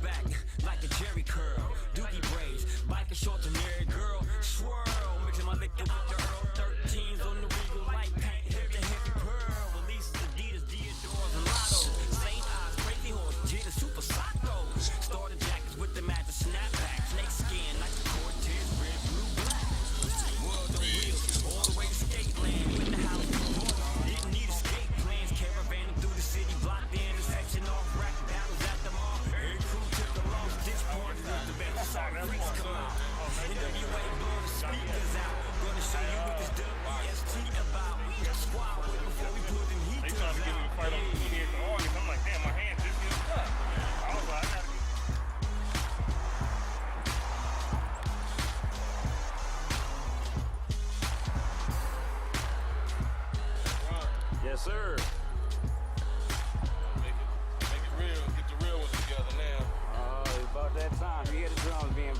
back like a Jerry curl. Dookie braids, biker shorts and married girl. Swirl, mixing my liquor with the Earl 13s on the regal light paint. Hit the heavy pearl. Releases Adidas, Diodors, and Lotto. St. Ives, Crazy Horse, Jada, Super Socko. Starter jackets with the mattress snapback. Snake skin like the Cortez, red, blue, black. World on wheels, all the way to skate land. With the house didn't need escape plans. Caravanning through the city, blocked the intersection off rack battles at the mall. Every crew took a long ditch point with the best sorry freaks come out. NWA blowing the speakers out. Gonna show you what this WEST about. We a squad with before we put them heat They trying to get me to fight on the TV at the August. I'm like, damn, my hand just gets cut. I was like, I gotta get. Yes, sir. Make it real. Get the real ones together now. Oh, it's about that time. You hear the drums being.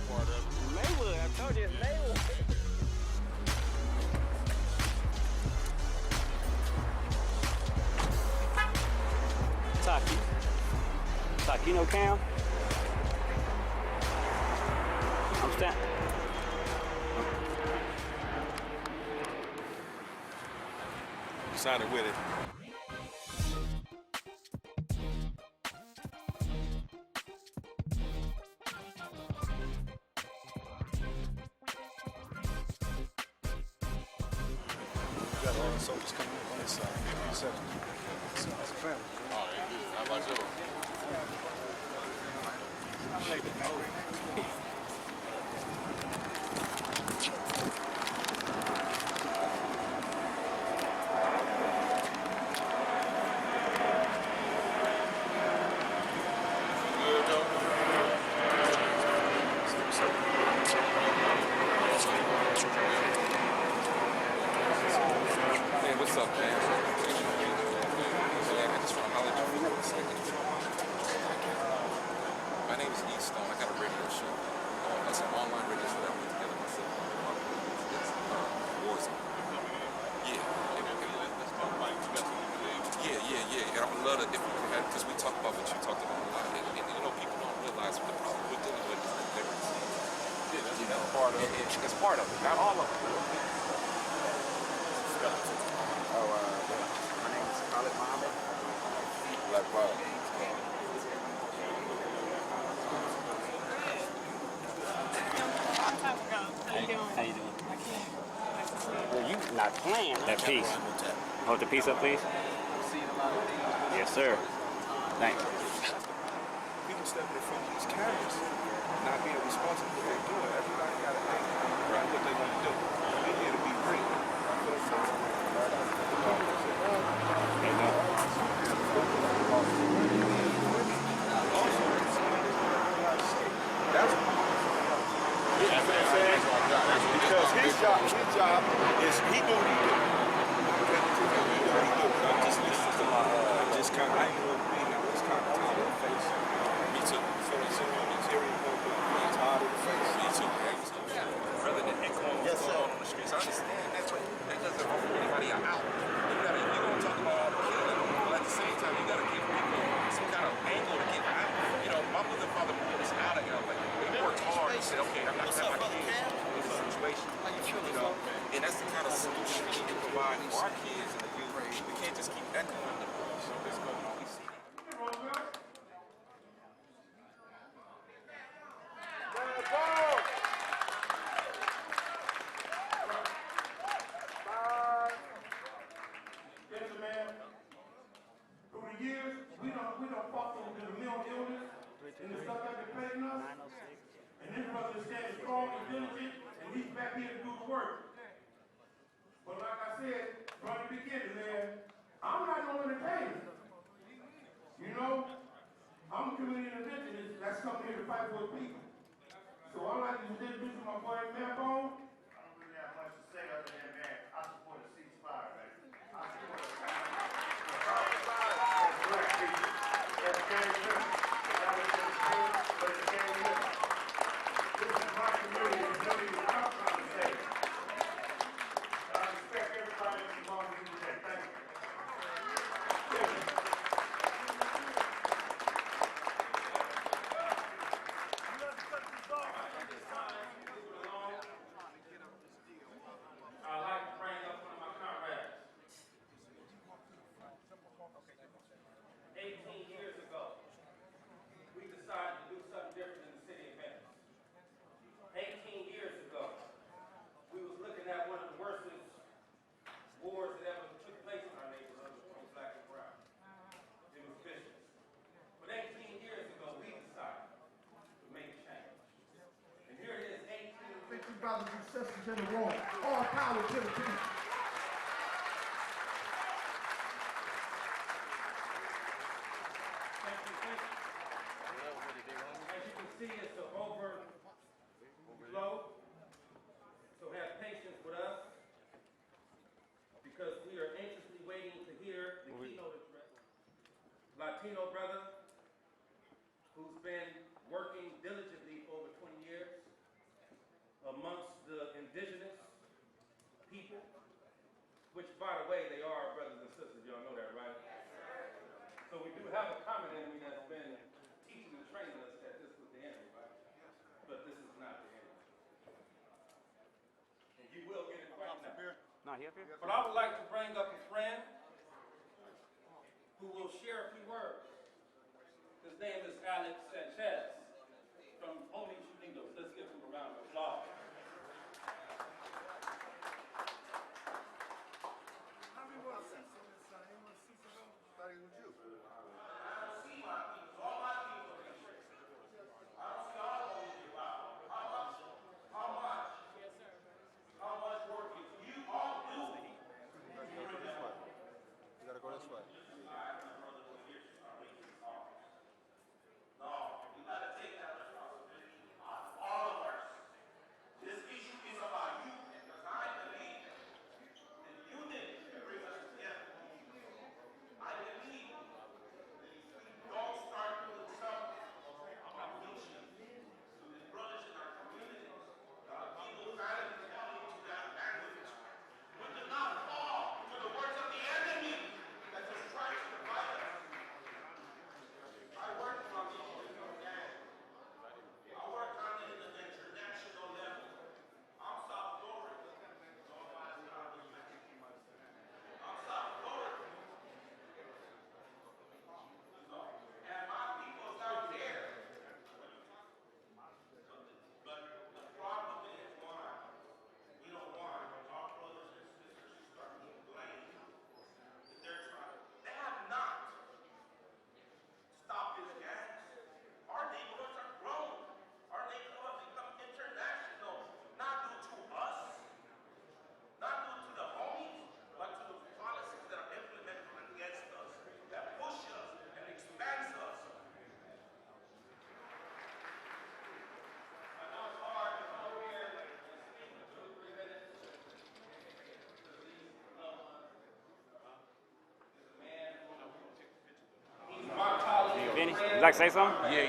Part of it. Maywood, I told you it's Maywood. Taki, you know Cam? I'm standing. Sounded with it. Got all the soldiers coming up on this side. So it's a family. Oh, they good. How about yours? Good, though. Hey, what's up, man? I just want to holler at you for a second. My name is Eastone. I got a radio show. That's an online radio show that I put together myself. It's Warzone. Yeah. Yeah. And I would love to, because we talk about what you talked about a lot. And you know, people don't realize what the problem we're dealing with is illiteracy. Yeah, that's, you know, part of it. It's part of it. Not all of it. My name is Khalid Muhammad. Black Power. How you doing? Well, you not playing. That piece. Hold the piece up, please. Yes, sir. Thanks. People stepping in front of these cameras, not being responsible for what they're doing. Everybody got to think what they want to do. They're here to be great. Because his job is he do what he do. I'm just listening to my just kind of I ain't gonna be now. It's kind of tired of the face. Me too. So material it's hard of the face. Me too. Rather than echoing what's going on the streets, I understand that's what that doesn't offer anybody an out. You gonna talk about all the killing, but at the same time you gotta give people some kind of angle to get out. You know, my mother and father pulled us out of LA. We worked hard and said, okay, I'm not gonna let my kids in this situation. You know, and that's the kind of solution we need to provide for our kids and the youth. We can't just keep echoing the bullshit that's going on. We see it. Through the years, we don't fought over the mental illness and the stuff that they're paying us. And this brother is standing strong and diligent, and he's back here to do the work. But like I said from the beginning, man, I'm not no entertainer. You know, I'm a community interventionist that's coming here to fight for the people. So I like to introduce my boy Matt Bone. I don't really have much to say other than, man, I support the ceasefire, man. I support the As you can see, it's an overflow. So have patience with us because we are anxiously waiting to hear the keynote address. Latino brother who's been working diligently for over 20 years amongst the indigenous people, which, by the way, they are our brothers and sisters. Y'all know that, right? So we do have a common enemy that's been teaching and training us that this was the enemy, right? But this is not the enemy. And you will get it right now. Not here, here? But I would like to bring up a friend who will share a few words. His name is Alex Sanchez from Homies Unidos. Let's give him a round of applause. Benny, you like to say something? Yeah.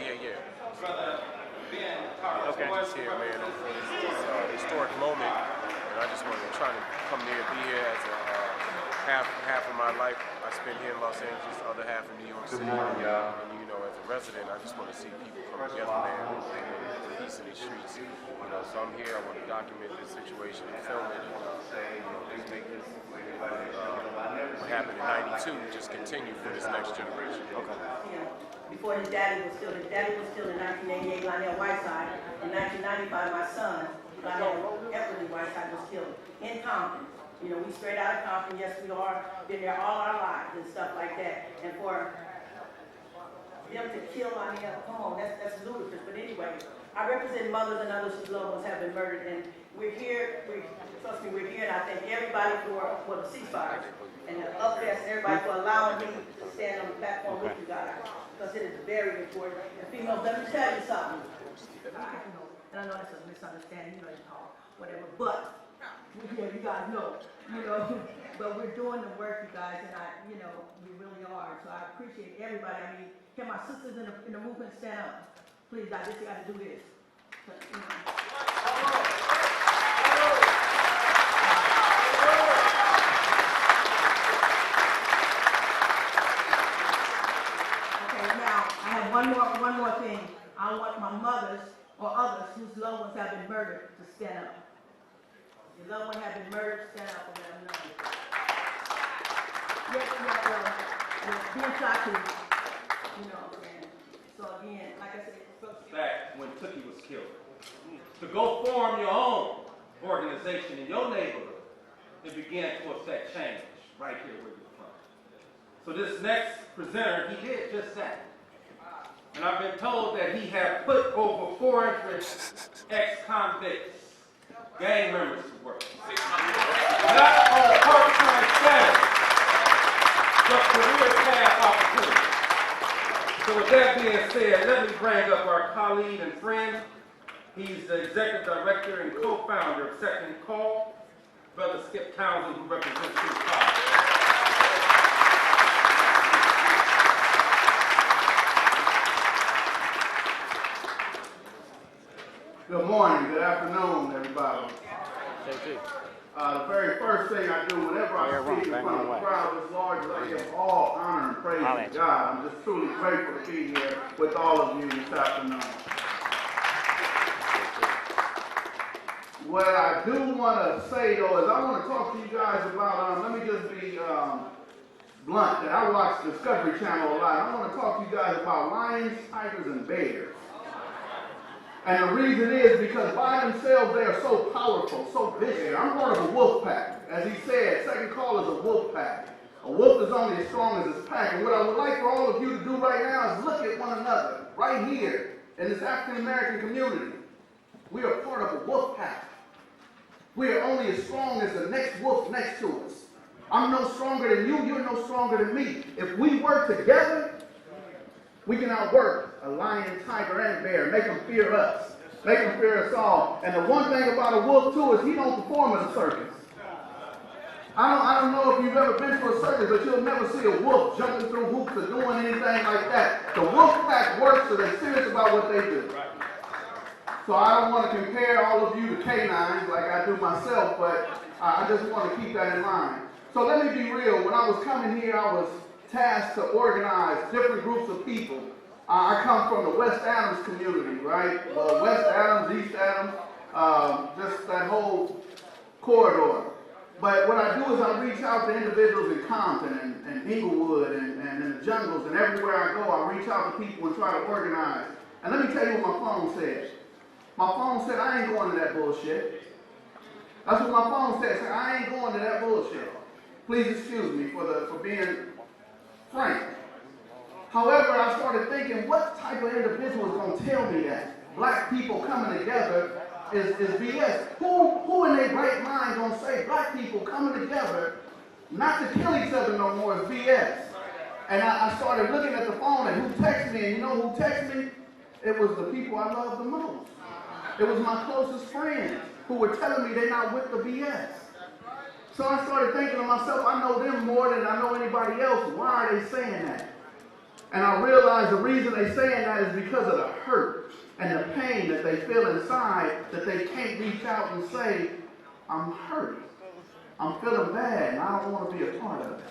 Okay. Just here, man, for this historic moment, and I just want to try to come there and be here as a half of my life I spent here in Los Angeles, the other half in New York City. And you know, as a resident, I just want to see people come together, man, and peace in these streets. You know, so I'm here. I want to document this situation and film it, and just make this what happened in '92 just continue for this next generation. Okay. Before his daddy was killed in 1988, Lionel Whiteside. In 1995, my son, Lionel Everly Whiteside, was killed in Compton. You know, we straight out of Compton, yes we are, been there all our lives and stuff like that. And for them to kill Lionel, come on, that's ludicrous. But anyway, I represent mothers and others whose loved ones have been murdered, and we're here, trust me, we're here, and I thank everybody for the ceasefire. And upfest everybody for allowing me to stand on the platform with you guys, because it is very important. And females, let me tell you something. And I know that's a misunderstanding, you know, whatever, but we're here, you guys know, but we're doing the work, you guys, and we really are. So I appreciate everybody. I mean, can my sisters in the movement stand up? Please, I just got to do this. One more thing. I want my mothers or others whose loved ones have been murdered to stand up. If your loved one have been murdered, stand up and let them know. Yes, being shot too. And so again, like I said, back when Tookie was killed, to go form your own organization in your neighborhood and begin to affect change right here where you're from. So this next presenter, he did just that. And I've been told that he had put over 400 ex-convicts, gang members to work. Not on part-time status, but career path opportunity. So with that being said, let me bring up our colleague and friend. He's the executive director and co-founder of Second Call, Brother Skip Townsend, who represents his father. Good morning, good afternoon, everybody. The very first thing I do whenever I speak in front of a crowd as large as I give all honor and praise to God. I'm just truly grateful to be here with all of you this afternoon. What I do want to say, though, is I want to talk to you guys about, let me just be blunt, that I watch Discovery Channel a lot. I want to talk to you guys about lions, tigers, and bears. And the reason is because by themselves they are so powerful, so vicious. I'm part of a wolf pack. As he said, Second Call is a wolf pack. A wolf is only as strong as its pack. And what I would like for all of you to do right now is look at one another, right here, in this African American community. We are part of a wolf pack. We are only as strong as the next wolf next to us. I'm no stronger than you, you're no stronger than me. If we work together, we can outwork a lion, tiger, and bear. Make them fear us. Make them fear us all. And the one thing about a wolf, too, is he don't perform in a circus. I don't know if you've ever been to a circus, but you'll never see a wolf jumping through hoops or doing anything like that. The wolf pack works, so they're serious about what they do. So I don't want to compare all of you to canines like I do myself, but I just want to keep that in mind. So let me be real. When I was coming here, I was tasked to organize different groups of people. I come from the West Adams community, right? Well, West Adams, East Adams, just that whole corridor. But what I do is I reach out to individuals in Compton and Inglewood and in the jungles, and everywhere I go, I reach out to people and try to organize. And let me tell you what my phone said. My phone said, I ain't going to that bullshit. That's what my phone said. I ain't going to that bullshit. Please excuse me for being frank. However, I started thinking, what type of individual is going to tell me that? Black people coming together is BS. Who in their right mind going to say black people coming together not to kill each other no more is BS? And I started looking at the phone and who texted me, and you know who texted me? It was the people I love the most. It was my closest friends who were telling me they're not with the BS. So I started thinking to myself, I know them more than I know anybody else. Why are they saying that? And I realized the reason they're saying that is because of the hurt and the pain that they feel inside that they can't reach out and say, I'm hurt. I'm feeling bad and I don't want to be a part of it.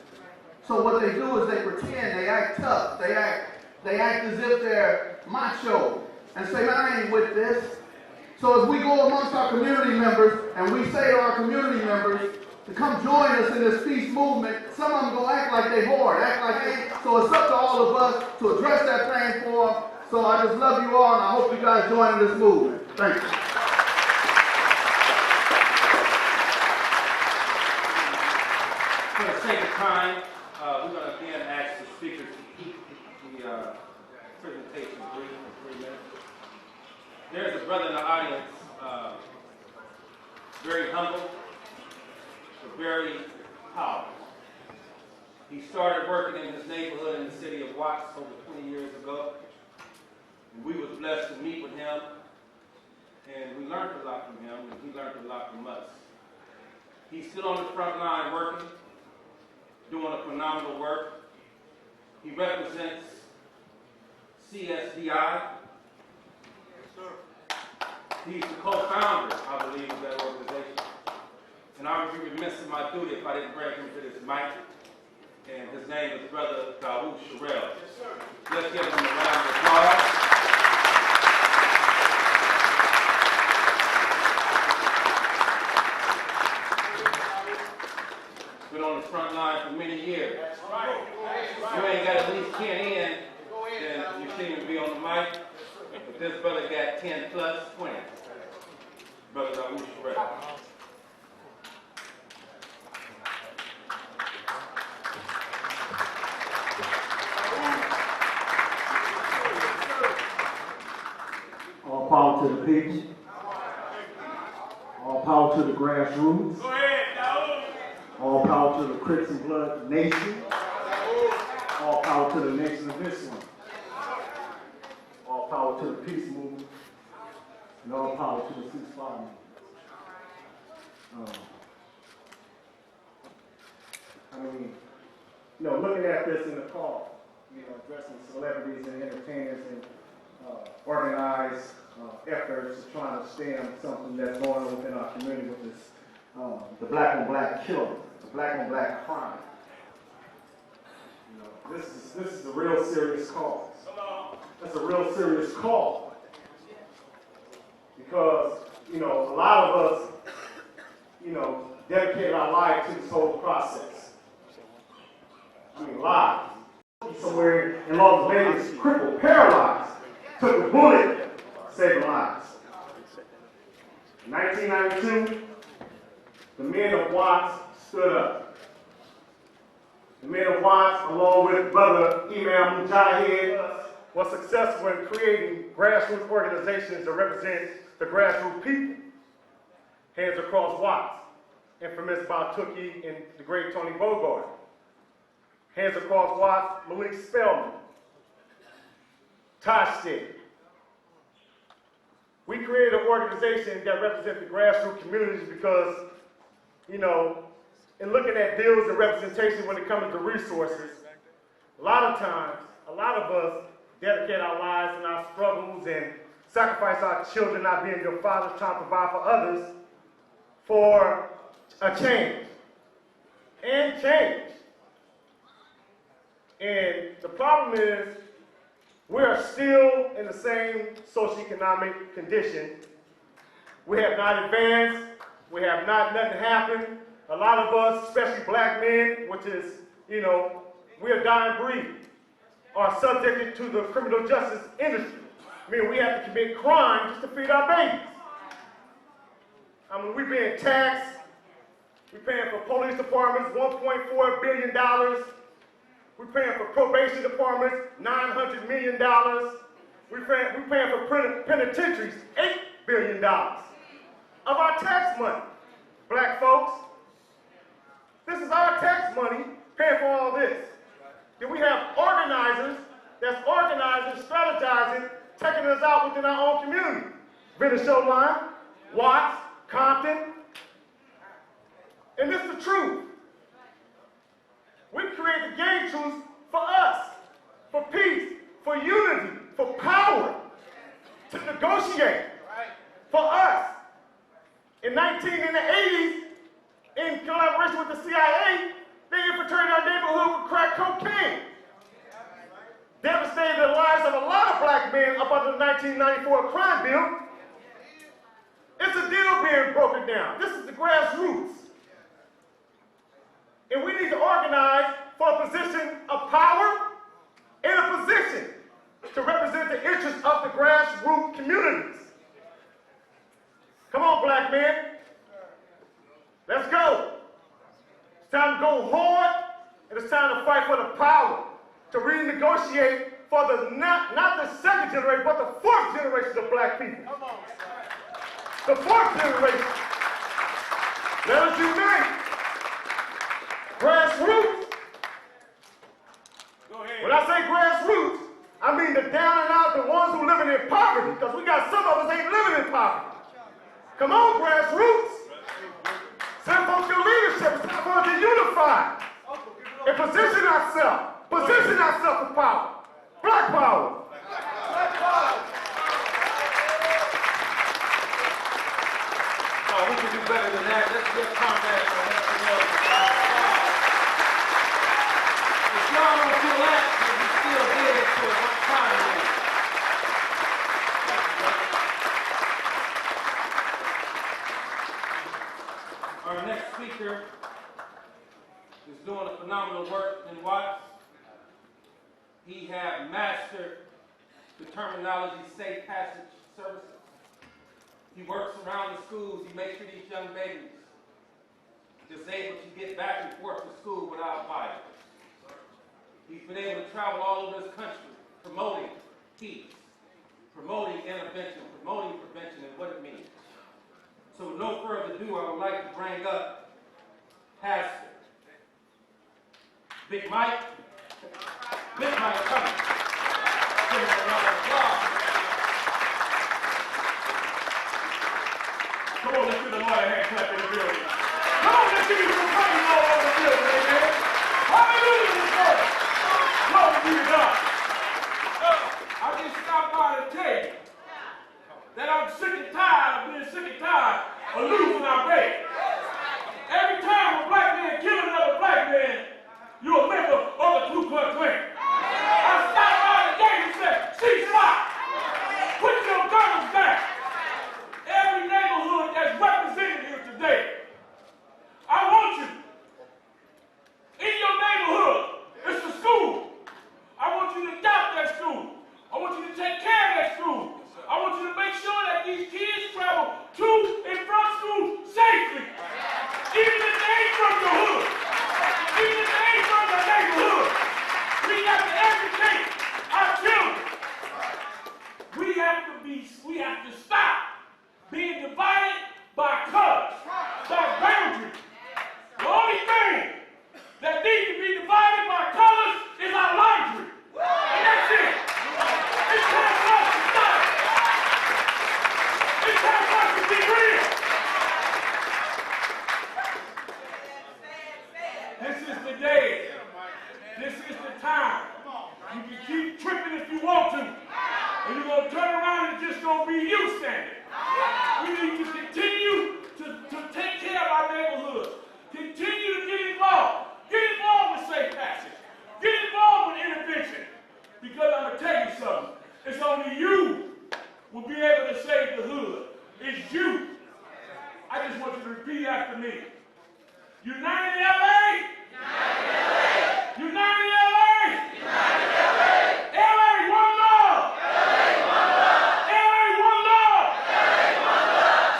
So what they do is they pretend, they act tough, they act as if they're macho and say, man, I ain't with this. So as we go amongst our community members and we say to our community members to come join us in this peace movement, some of them going to act like they hard, act like they, so it's up to all of us to address that pain for them. So I just love you all and I hope you guys join in this movement. Thank you. For the sake of time, we're going to again ask the speakers to keep the presentation brief for 3 minutes. There's a brother in the audience, very humble, but very powerful. He started working in his neighborhood in the city of Watts over 20 years ago. And we was blessed to meet with him, and we learned a lot from him, and he learned a lot from us. He's still on the front line working, doing a phenomenal work. He represents CSDI. He's the co-founder, I believe, of that organization. And I would be remiss in my duty if I didn't bring him to this mic. And his name is Brother Dawood Sherrill. Yes, sir. Let's give him a round of applause. Been on the front line for many years. That's right. If you ain't got at least 10 in, then you see him be on the mic. But this brother got 10 plus 20. Brother Dawood Sherrill. All power to the people. All power to the grassroots. Go ahead, Dawood. power to the Crips and Blood Nation. All power to the nation of Islam. All power to the peace movement. And all power to the ceasefire movement. I mean, looking at this in the call, addressing celebrities and entertainers and organized efforts to try to stem something that's going on within our community with this, the black on black killing, the black on black crime. This is a real serious call. That's a real serious call. Because, a lot of us, dedicate our life to this whole process. I mean, lives. Somewhere in Las Vegas, crippled, paralyzed, took a bullet, saved lives. In 1992, the men of Watts stood up. The men of Watts, along with Brother Imam Mujahid, was successful in creating grassroots organizations that represent the grassroots people. Hands Across Watts, infamous by Tookie and the great Tony Bogart. Hands Across Watts, Malik Spellman, Townsend. We created an organization that represents the grassroots communities because, in looking at deals and representation when it comes to resources, a lot of times, a lot of us dedicate our lives and our struggles and sacrifice our children not being your father, trying to provide for others for a change. And change. And the problem is, we are still in the same socioeconomic condition. We have not advanced. We have not nothing happened. A lot of us, especially black men, which is, we are dying breed, are subjected to the criminal justice industry. I mean, we have to commit crime just to feed our babies. I mean, we're being taxed. We're paying for police departments $1.4 billion. We're paying for probation departments $900 million. We're paying for penitentiaries $8 billion of our tax money. Black folks, this is our tax money paying for all this. Then we have organizers that's organizing, strategizing, taking us out within our own community. Venice Showline, Watts, Compton. And this is the truth. We create the game truths for us, for peace, for unity, for power, to negotiate for us. In the 80s, in collaboration with the CIA, they infiltrated our neighborhood with crack cocaine. Devastated the lives of a lot of black men up under the 1994 crime bill. It's a deal being broken down. This is the grassroots. And we need to organize for a position of power and a position to represent the interests of the grassroots communities. Come on, black men. Let's go. It's time to go hard, and it's time to fight for the power, to renegotiate for the not the second generation, but the fourth generation of black people. Come on. The fourth generation. Let us unite. Grassroots. Go ahead. When I say grassroots, I mean the down and out, the ones who living in poverty, because we got some of us ain't living in poverty. Come on, grassroots. Send folks your leadership. It's time for us to unify and position ourselves for power. Black power. Black power. Oh, we can do better than that. Let's get combat for everything else. If y'all don't feel that, then we still get it to what time it is. Our next speaker is doing a phenomenal work in Watts. He has mastered the terminology safe passage services. He works around the schools. He makes sure these young babies just able to get back and forth to school without violence. He's been able to travel all over this country promoting peace, promoting intervention, promoting prevention and what it means. So with no further ado, I would like to bring up Pastor Big Mike. Big Mike coming. Give him a round of applause. Come on, let's give the Lord a hand clap in the building. Come on, let's give him some praise all over the building, amen. Hallelujah this morning. Glory be to God. I just stopped by to tell you that I'm sick and tired of being sick and tired of losing our faith. Every time a black man kills another black man, you're a member of the Ku Klux Klan. I stopped by today and said, ceasefire. Put your guns down. Every neighborhood that's represented here today, I want you. In your neighborhood, it's a school. I want you to adopt that school. I want you to take care of that school. I want you to make sure that these kids travel to and from school safely. Even if they ain't from your hood. Even if they ain't from your neighborhood. We have to educate our children. We have to stop being divided by colors, by boundaries. The only thing that needs to be divided by colors is our laundry. And that's it. It's time for us to stop. It's time for us to be real. This is the day. This is the time. You can keep tripping if you want to. And you're going to turn around and it's just going to be you standing. We need to continue to take care of our neighborhood. Continue to get involved. Get involved with safe passage. Get involved with intervention. Because I'm going to tell you something. It's only you will be able to save the hood. It's you. I just want you to repeat after me. United LA. United LA. United LA. LA one love. LA one love. LA one love. LA one love.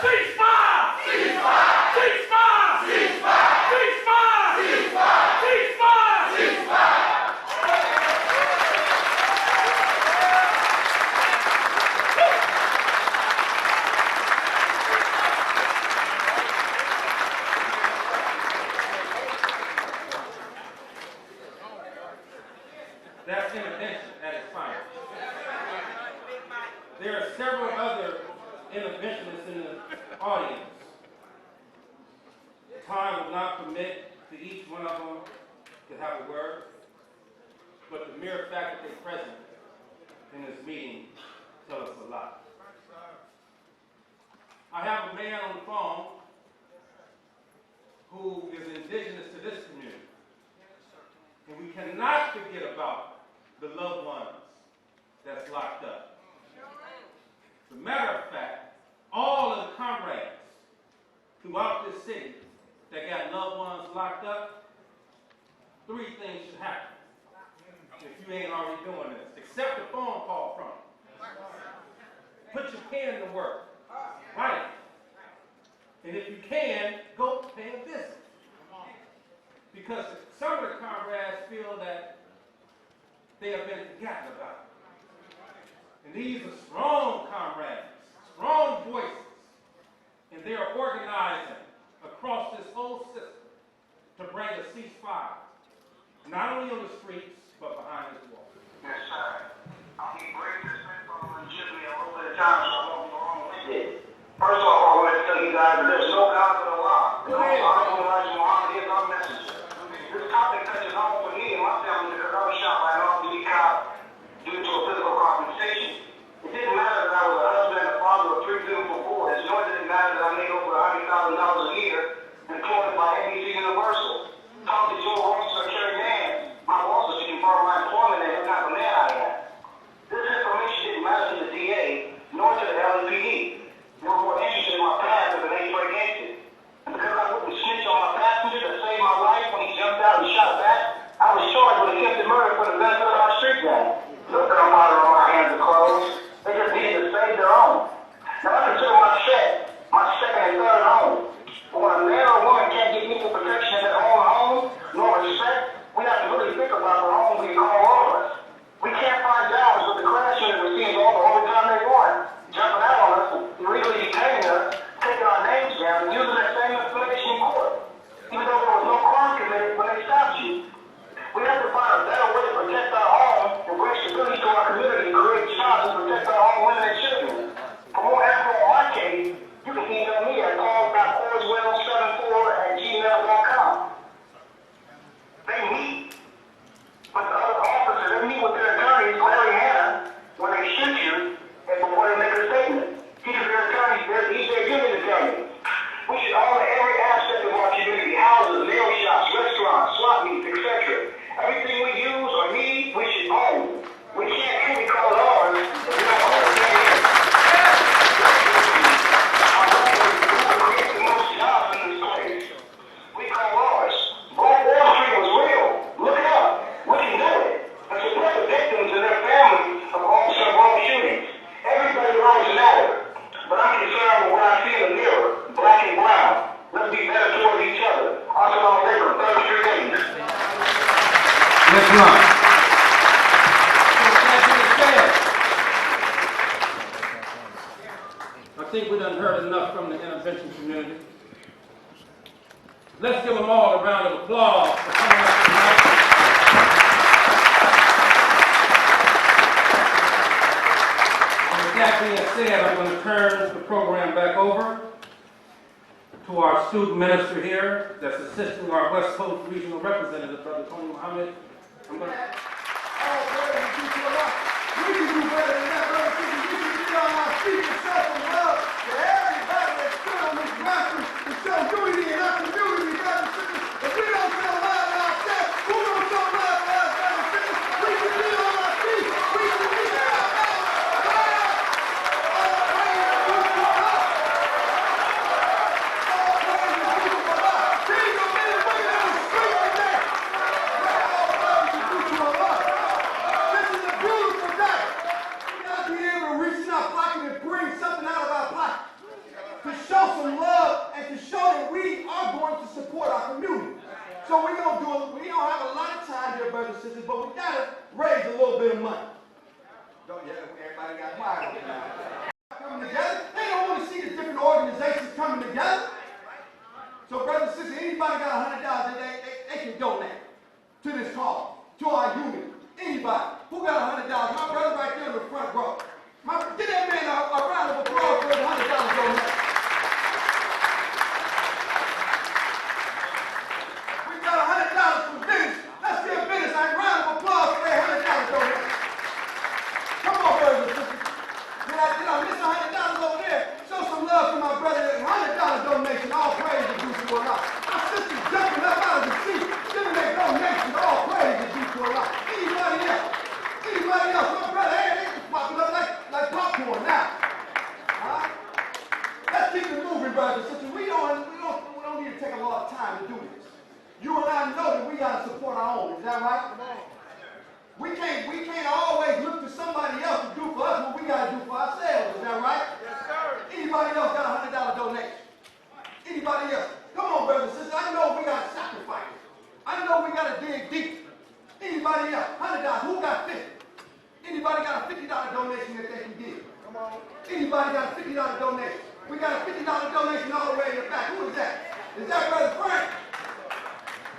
Ceasefire. Ceasefire. Ceasefire. Ceasefire. Ceasefire. Ceasefire. Ceasefire. Ceasefire. That's intervention at its finest. There are several other interventionists in the audience. Time will not permit to each one of them to have a word, but the mere fact that they're present in this meeting tells us a lot. I have a man on the phone who is indigenous to this community, and we cannot forget about the loved ones that's locked up. As a matter of fact, all of the comrades throughout this city that got loved ones locked up, 3 things should happen if you ain't already doing this. Accept a phone call from them. Put your pen to work. Write it. And if you can, go pay a visit. Because some of the comrades feel that they have been forgotten about. And these are strong comrades, strong voices, and they are organizing across this whole system to bring a ceasefire, not only on the streets, but behind this wall. Yes, sir. I'll be great to spend on Jimmy a little bit of time, so I won't be long with it. First of all, I want to tell you guys that there's no God but Allah. No, I don't realize Muhammad is our messenger. This topic touches home for me and my family because I was shot by an off-duty cop due to a physical confrontation. It didn't matter that I was a husband and a father of 3 beautiful boys, nor did it matter that I made over $100,000 a year employed by NBC Universal. Talk to Joe Ross or Kerry Mann, my boss was to confirm my employment and what type of man I am. This information didn't matter to the DA, nor to the LAPD. They were more interested in my past than they were against it. And because I wouldn't snitch on my passenger to save my life when he jumped out and shot back, I was charged with attempted murder for the benefit of our street gang. Look at them out on my hands are closed. They just needed to save their own. Now I consider my set my second and third home. But when a man or a woman can't get equal protection in their own home, nor respect, we have to really think about the home we call ours. We can't find jobs with the crash unit receives all the overtime they want, jumping out on us, illegally detaining us, taking our names down, and using that same information in court, even though there was no crime committed when they stopped you. We done heard enough from the intervention community. Let's give them all a round of applause for coming up tonight. And with that being said, I'm going to turn the program back over to our student minister here that's assisting our West Coast Regional Representative, Brother Tony Muhammad. I'm going to... We can do better than that, brother. We can get on our feet and show some love to everybody that stood on this grassroots and show unity in our community, brothers and sisters. If we don't show love to ourselves, who don't show love to us, brothers and sisters? We can get on our feet. We can get on our feet. So we don't have a lot of time here, brothers and sisters, but we gotta raise a little bit of money. Everybody got quiet over now. Coming together, they don't want to see the different organizations coming together. So brothers and sisters, anybody got $100 that they can donate to this cause, to our unit. Anybody who got $100, my brother right there in the front row. Get that man a round of applause for the $100 donation. Donation, all praise is due to Allah. My sister's jumping up out of the seat, giving their donations, all praise is due to Allah. Anybody else? Anybody else? My brother, hey, they just popping up like popcorn now. Let's keep it moving, brothers and sisters. We don't need to take a lot of time to do this. You and I know that we gotta support our own. Is that right? We can't always look to somebody else to do for us what we gotta do for ourselves. Is that right? Yes, sir. Anybody else got a $100 donation? Anybody else? Come on, brothers and sisters. I know we got to sacrifice. I know we got to dig deep. Anybody else? $100. Who got 50? Anybody got a $50 donation that they can give? Come on. Anybody got a $50 donation? We got a $50 donation all the way in the back. Who is that? Is that Brother Frank?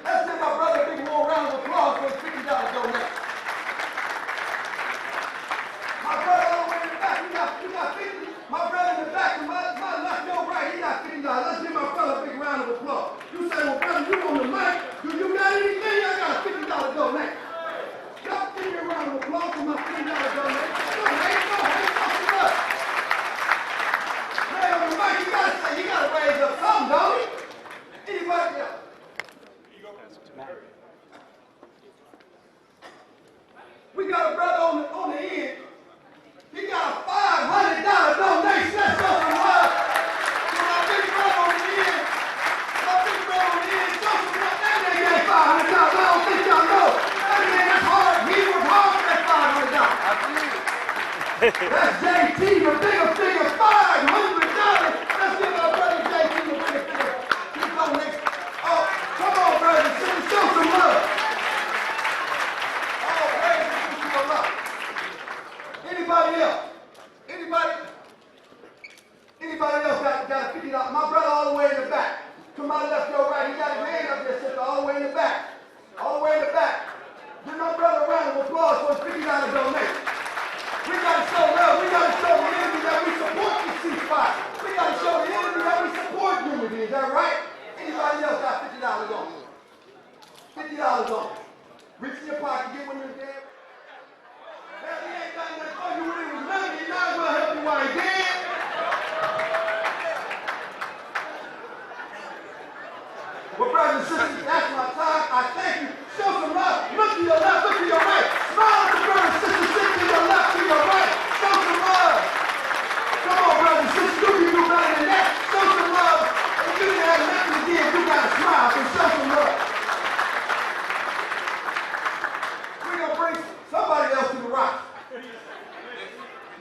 Let's give our brother a big warm round of applause for his $50 donation. My brother all the way in the back. We got 50. My brother in the back, and my left, your right, he got $50. Let's give my brother a big round of applause. You say, well, brother, you on the mic. Do you got anything? I got a $50 donation. Y'all give me a round of applause for my $50 donation. Go ahead, talk it up. Man, on the mic, you gotta raise up something, don't you? Anybody else? We got a brother on the end. He got a $500 donation. Let's show some love to my big brother on the end. My big brother on the end. Show some love. That man got $500. I don't think y'all know. That man, that's hard. He worked hard for that $500. That's JT, the bigger figure, $500. Let's give our brother JT the bigger figure. He donates. Oh, come on, brothers and sisters. Show some love. Oh, praise to Allah. Anybody else? Anybody else got a $50? My brother all the way in the back. To my left, your right. He got his hand up there, sister, all the way in the back. All the way in the back. Give my brother a round of applause for his $50 donation. We got to show love. We got to show the enemy that we support the ceasefire. We got to show the enemy that we support unity. Is that right? Anybody else got $50 on? $50 on. Reach in your pocket, get one of them there. Well, he ain't got nothing for you when he was living. He might as well help you while he did. Well, brothers and sisters, that's my time. I thank you. Show some love. Look to your left, look to your right. Smile at the brothers and sisters. Sit to your left, to your right. Show some love. Come on, brothers and sisters. You can do better than that. Show some love. If you didn't have nothing to give, you got to smile. So show some love. We're going to bring somebody else to the right.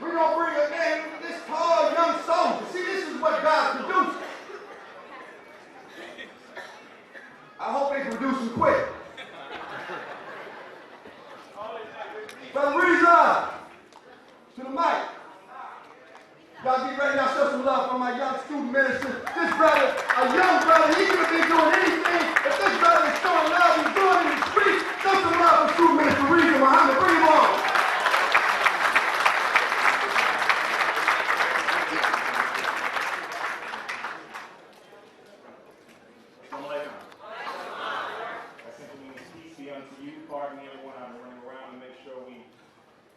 We're going to bring a man, this tall young soldier. See, this is what God produced. I hope they produce them quick. Brother Reza, to the mic. Y'all get ready, y'all show some love for my young student minister. This brother, a young brother, he could be doing anything. If this brother is showing love, he's doing it in the streets. Show some love for student minister Reason Muhammad. Bring him on.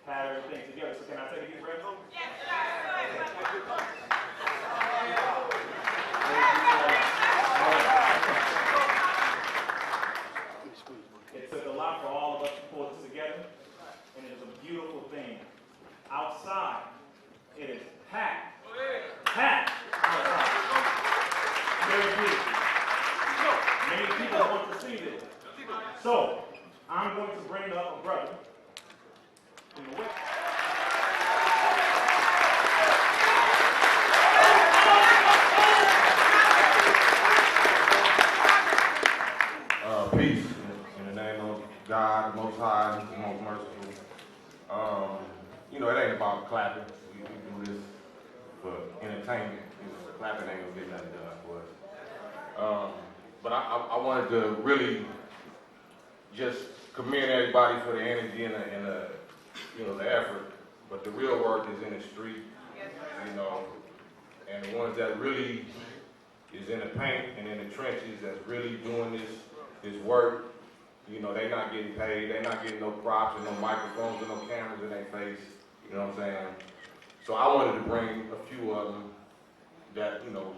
Have everything together. So can I take a deep breath? Yes, sir. It took a lot for all of us to pull this together, and it is a beautiful thing. Outside, it is packed. Packed outside. Very beautiful. Many people want to see this. So, I'm going to bring up a brother. Peace in the name of God, the Most High, the Most Merciful. You know, it ain't about clapping. We do this for entertainment. You know, clapping ain't gonna get nothing done for us. But I wanted to really just commend everybody for the energy and the you know, the effort, but the real work is in the street, you know, and the ones that really is in the paint and in the trenches that's really doing this work, you know, they not getting paid, they not getting no props and no microphones and no cameras in their face, you know what I'm saying? So I wanted to bring a few of them that, you know,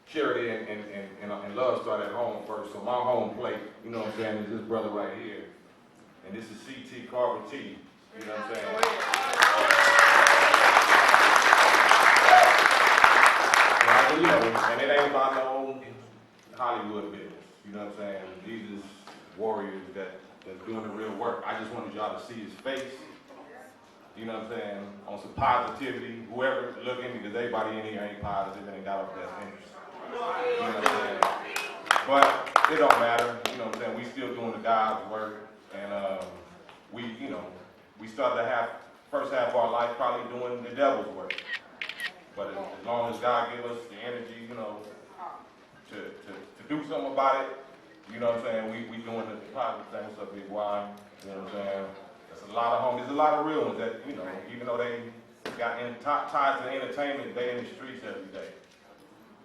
charity and love start at home first. So my home plate, you know what I'm saying, is this brother right here, and this is C.T. Carver T. You know what I'm saying? Well, you know, and it ain't about no Hollywood business. You know what I'm saying? These is warriors that's doing the real work. I just wanted y'all to see his face. You know what I'm saying? On some positivity. Whoever looking, because everybody in here ain't positive and ain't got our best interest. You know what I'm saying? But it don't matter. You know what I'm saying? We still doing the God's work, and we started the first half of our life probably doing the devil's work. But as long as God gives us the energy, you know, to do something about it, you know what I'm saying, we doing the positive things. What's up, Big Y? You know what I'm saying? There's a lot of homies, there's a lot of real ones that, you know, even though they got ties to entertainment, they in the streets every day.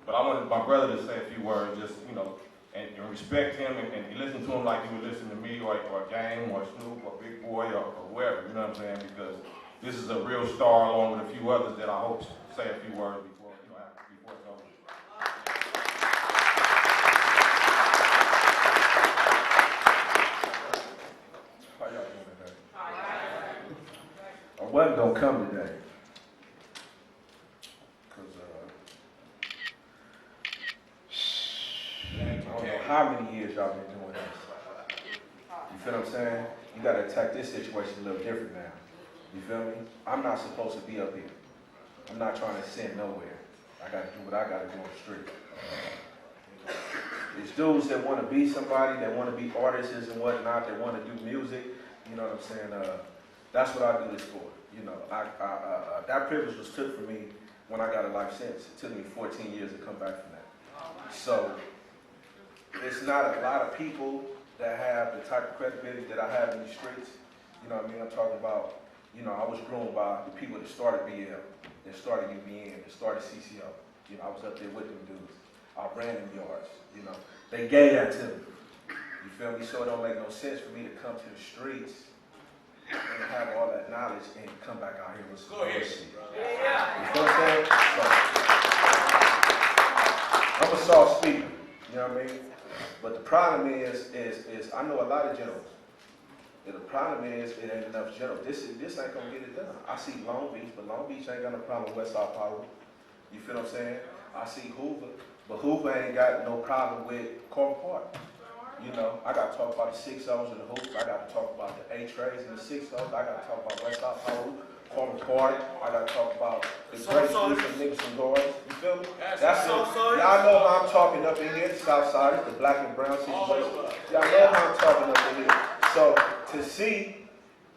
But I wanted my brother to say a few words, just, you know, and respect him and listen to him like you would listen to me or Game or Snoop or Big Boy or whoever, you know what I'm saying? Because this is a real star along with a few others that I hope say a few words before it's over. How y'all doing today? I wasn't gonna come today. I don't know how many years y'all been doing this. You feel what I'm saying? You gotta attack this situation a little different now. You feel me? I'm not supposed to be up here. I'm not trying to send nowhere. I gotta do what I gotta do on the street. There's dudes that wanna be somebody, that wanna be artists and whatnot, that wanna do music. You know what I'm saying? That's what I do this for. You know, that privilege was took from me when I got a life sentence. It took me 14 years to come back from that. So, it's not a lot of people that have the type of credibility that I have in the streets. You know what I mean? I'm talking about, you know, I was groomed by the people that started BL, that started UBN, that started CCO. You know, I was up there with them dudes. I ran them yards, you know. They gave that to me. You feel me? So it don't make no sense for me to come to the streets and have all that knowledge and come back out here with some bullshit. You feel what I'm saying? So, I'm a soft speaker, you know what I mean? But the problem is I know a lot of generals. And the problem is it ain't enough generals. This ain't gonna get it done. I see Long Beach, but Long Beach ain't got no problem with West South Power. You feel what I'm saying? I see Hoover, but Hoover ain't got no problem with Corbin Park. You know, I gotta talk about the 6-0s and the hoops. I gotta talk about the A-trays and the 6-0s. I gotta talk about West South Power, Corbin Park. I gotta talk about the Grassroots and Nicholson Gardens. You feel me? That's it. Y'all know how I'm talking up in here, the South Side, the black and brown situation. Y'all know how I'm talking up in here. So to see,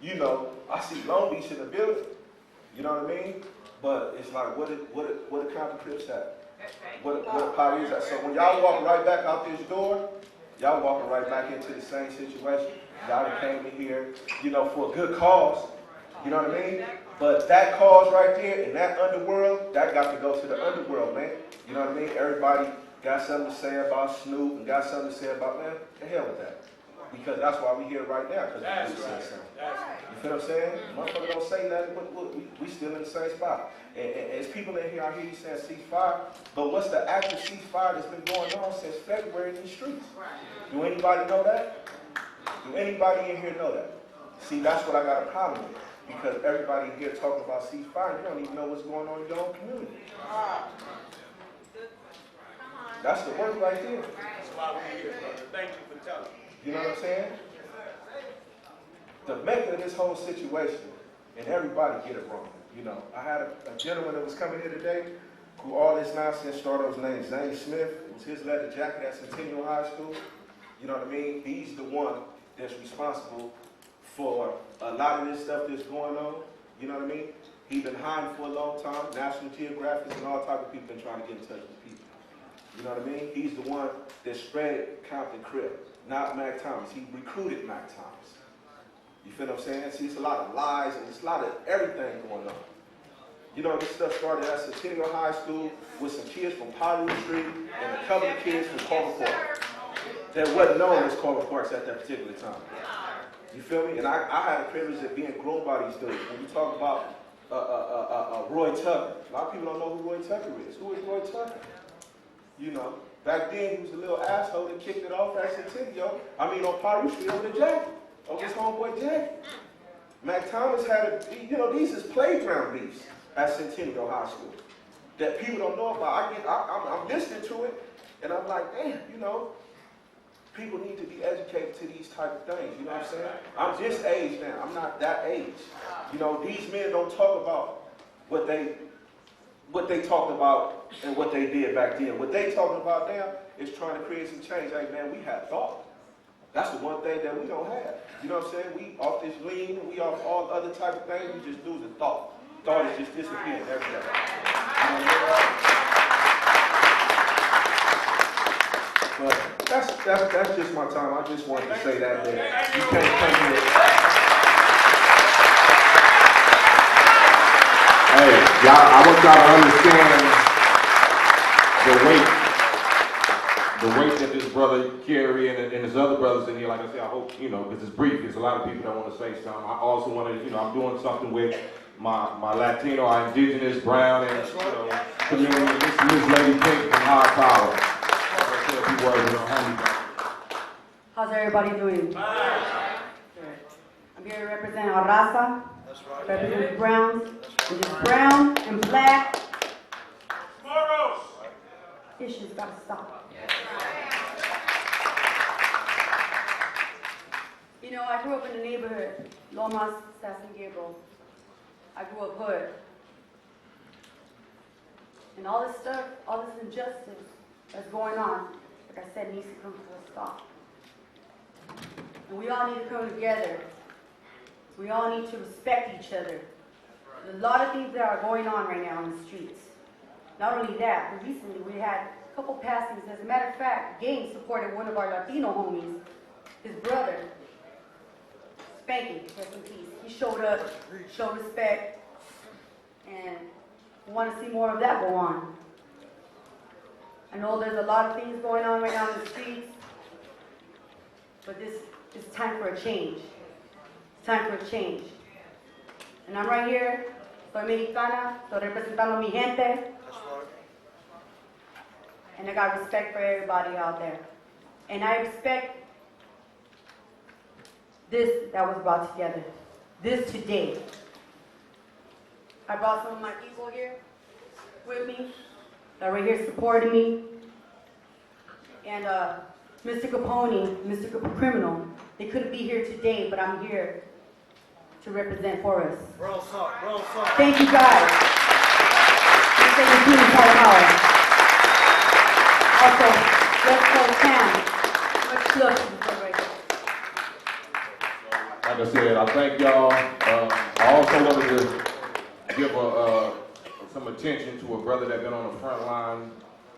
you know, I see Long Beach in the building. You know what I mean? but it's like, what the Compton Crips at? What the Pirates at? So when y'all walk right back out this door, y'all walking right back into the same situation. Y'all that came in here, you know, for a good cause. You know what I mean? But that cause right there in that underworld, that got to go to the underworld, man. You know what I mean? Everybody got something to say about Snoop and got something to say about, man, the hell with that. Because that's why we here right now, because we really say something. You feel what I'm saying? Motherfucker don't say nothing, but we still in the same spot. And as people in here, I hear you saying ceasefire, but what's the active ceasefire that's been going on since February in these streets? Do anybody know that? Do anybody in here know that? See, that's what I got a problem with. Because everybody here talking about ceasefire, you don't even know what's going on in your own community. That's the work right there. That's why we're here, brother. Thank you for telling me. You know what I'm saying? The making of this whole situation, and everybody get it wrong. You know, I had a gentleman that was coming here today who all this nonsense started. His name Zane Smith. It was his leather jacket at Centennial High School. You know what I mean? He's the one that's responsible for a lot of this stuff that's going on. You know what I mean? He's been hiding for a long time. National Geographic and all type of people been trying to get in touch with people. You know what I mean? He's the one that spread Compton Crip, not Mac Thomas. He recruited Mac Thomas. You feel what I'm saying? See, it's a lot of lies and it's a lot of everything going on. You know, this stuff started at Centennial High School with some kids from Pottery Street and a couple of kids from Culver Park that wasn't known as Culver Parks at that particular time. You feel me? And I had the privilege of being groomed by these dudes. When you talk about Roy Tucker, a lot of people don't know who Roy Tucker is. Who is Roy Tucker? You know, back then he was a little asshole that kicked it off at Centennial. On Pottery Street over the jacket, over his homeboy jacket. Mac Thomas had you know, these is playground beefs at Centennial High School that people don't know about. I'm listening to it, and I'm like, damn, you know, people need to be educated to these type of things. You know what I'm saying? I'm this age now. I'm not that age. You know, these men don't talk about what they talked about and what they did back then. What they talking about now is trying to create some change. Hey, man, we have thought. That's the one thing that we don't have. You know what I'm saying? We off this lean, we off all other type of things, we just losing thought. Thought is just disappearing every day. You know what I'm saying? But that's just my time. I just wanted to say that you can't come here. Hey, y'all, I want y'all to understand the weight that this brother carry and his other brothers in here. Like I said, I hope, you know, because it's brief. There's a lot of people that want to say something. I also want to, you know, I'm doing something with my Latino, our indigenous, brown, and community. This lady Pink from High Power. How's everybody doing? Good. I'm here to represent our raza, represent the Browns, which is brown and black. Issues gotta stop. You know, I grew up in the neighborhood, Lomas, San Gabriel. I grew up hood. And all this stuff, all this injustice that's going on, like I said, needs to come to a stop. And we all need to come together. We all need to respect each other. There's a lot of things that are going on right now in the streets. Not only that, but recently we had a couple passings. As a matter of fact, Gang supported one of our Latino homies, his brother, Spanky, rest in peace. He showed up, showed respect, and we want to see more of that go on. I know there's a lot of things going on right now in the streets, but this is time for a change. It's time for a change. And I'm right here, soy mexicana, estoy representando a mi gente, and I got respect for everybody out there. And I respect this that was brought together, this today. I brought some of my people here with me, that are right here supporting me. And Mr. Capone, Mr. Criminal, they couldn't be here today, but I'm here to represent for us. Thank you guys. Let's say the team power. Also, let's go Tam. Much love. Like I said, I thank y'all. I also wanted to give a some attention to a brother that been on the front line.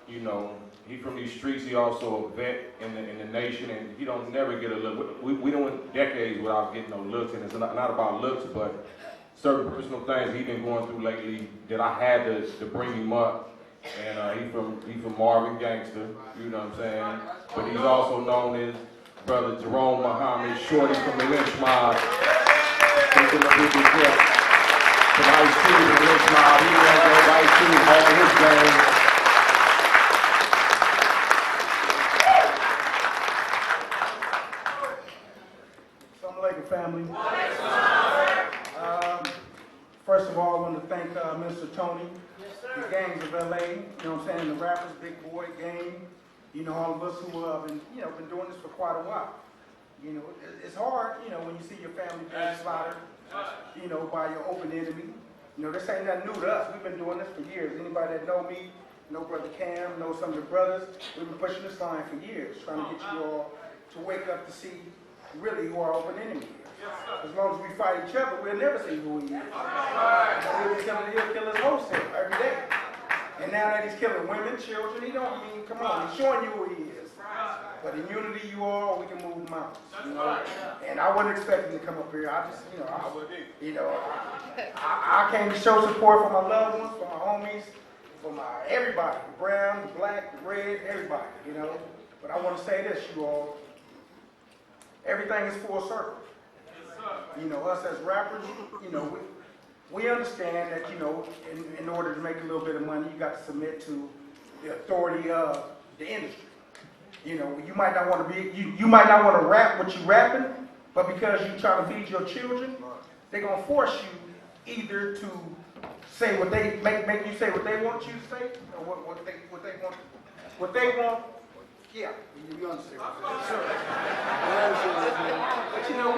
You know, he from these streets. He also a vet in the nation, and he don't never get a look. We went decades without getting no looks, and it's not about looks, but certain personal things he been going through lately that I had to bring him up. And he from Marvin Gangster, you know what I'm saying? But he's also known as Brother Jerome Muhammad, Shorty from the Lynch Mob. He's from the big jet. From Ice City, the Lynch Mob. He runs that Ice City, all of his gang. Family. First of all, I want to thank Mr. Tony, the gangs of LA, you know what I'm saying, the rappers, Big Boy, Gang, you know, all of us who have been, you know, been doing this for quite a while. You know, it's hard, you know, when you see your family being slaughtered, you know, by your open enemy. You know, this ain't nothing new to us. We've been doing this for years. Anybody that know me, know Brother Cam, know some of the brothers, we've been pushing this line for years, trying to get you all to wake up to see really who our open enemy is. As long as we fight each other, we'll never see who he is. He'll kill his wholesale every day. And now that he's killing women, children, he don't, I mean, come on, he's showing you who he is. But in unity, you all, we can move mountains, you know. And I wasn't expecting to come up here. I just, you know, I came to show support for my loved ones, for my homies, for my everybody, the brown, the black, the red, everybody, you know. But I want to say this, you all. Everything is full circle. You know, us as rappers, you know, we understand that, you know, in order to make a little bit of money, you got to submit to the authority of the industry. You know, you might not want to be, you might not want to rap what you rapping, but because you try to feed your children, they're gonna force you either to say what they make you say what they want you to say, or what they want. Yeah, you understand. Sure. But you know,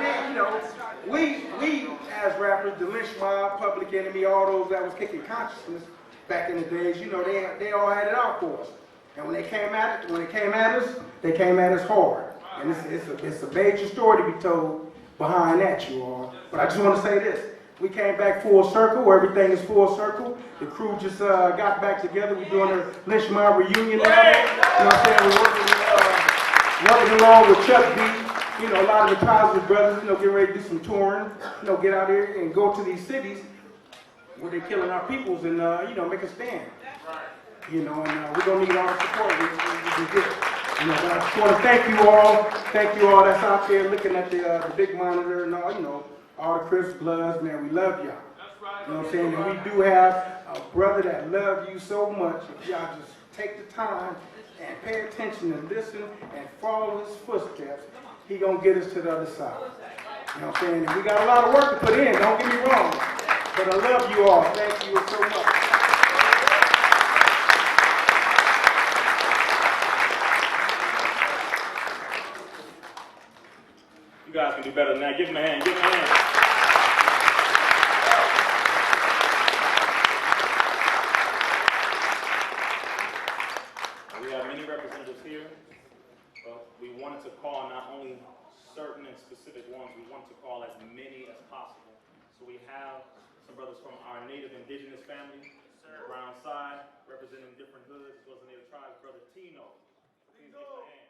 we as rappers, the Lynch Mob, Public Enemy, all those that was kicking consciousness back in the days, you know, they all had it out for us. And when they came at us, they came at us hard. And it's a major story to be told behind that, you all. But I just want to say this. We came back full circle, everything is full circle. The crew just got back together. We're doing a Lynch Mob reunion now. You know what I'm saying? We're working along with Chuck B. You know, a lot of the Townsend brothers, you know, getting ready to do some touring. You know, get out here and go to these cities where they're killing our peoples and, you know, make a stand. You know, and we're going to need all the support we can get. You know, but I just want to thank you all. Thank you all that's out there looking at the big monitor and all, you know, all the Crips Bloods, man, we love y'all. You know what I'm saying? And we do have a brother that loves you so much. If y'all just take the time and pay attention and listen and follow his footsteps, he gonna get us to the other side. You know what I'm saying? And we got a lot of work to put in, don't get me wrong. But I love you all. Thank you so much. You guys can do better than that. Give him a hand. Give him a hand. We have many representatives here, but we wanted to call not only certain and specific ones, we wanted to call as many as possible. So we have some brothers from our native indigenous family, on the brown side, representing different hoods, as well as the native tribes. Brother Tino. Please give him a hand.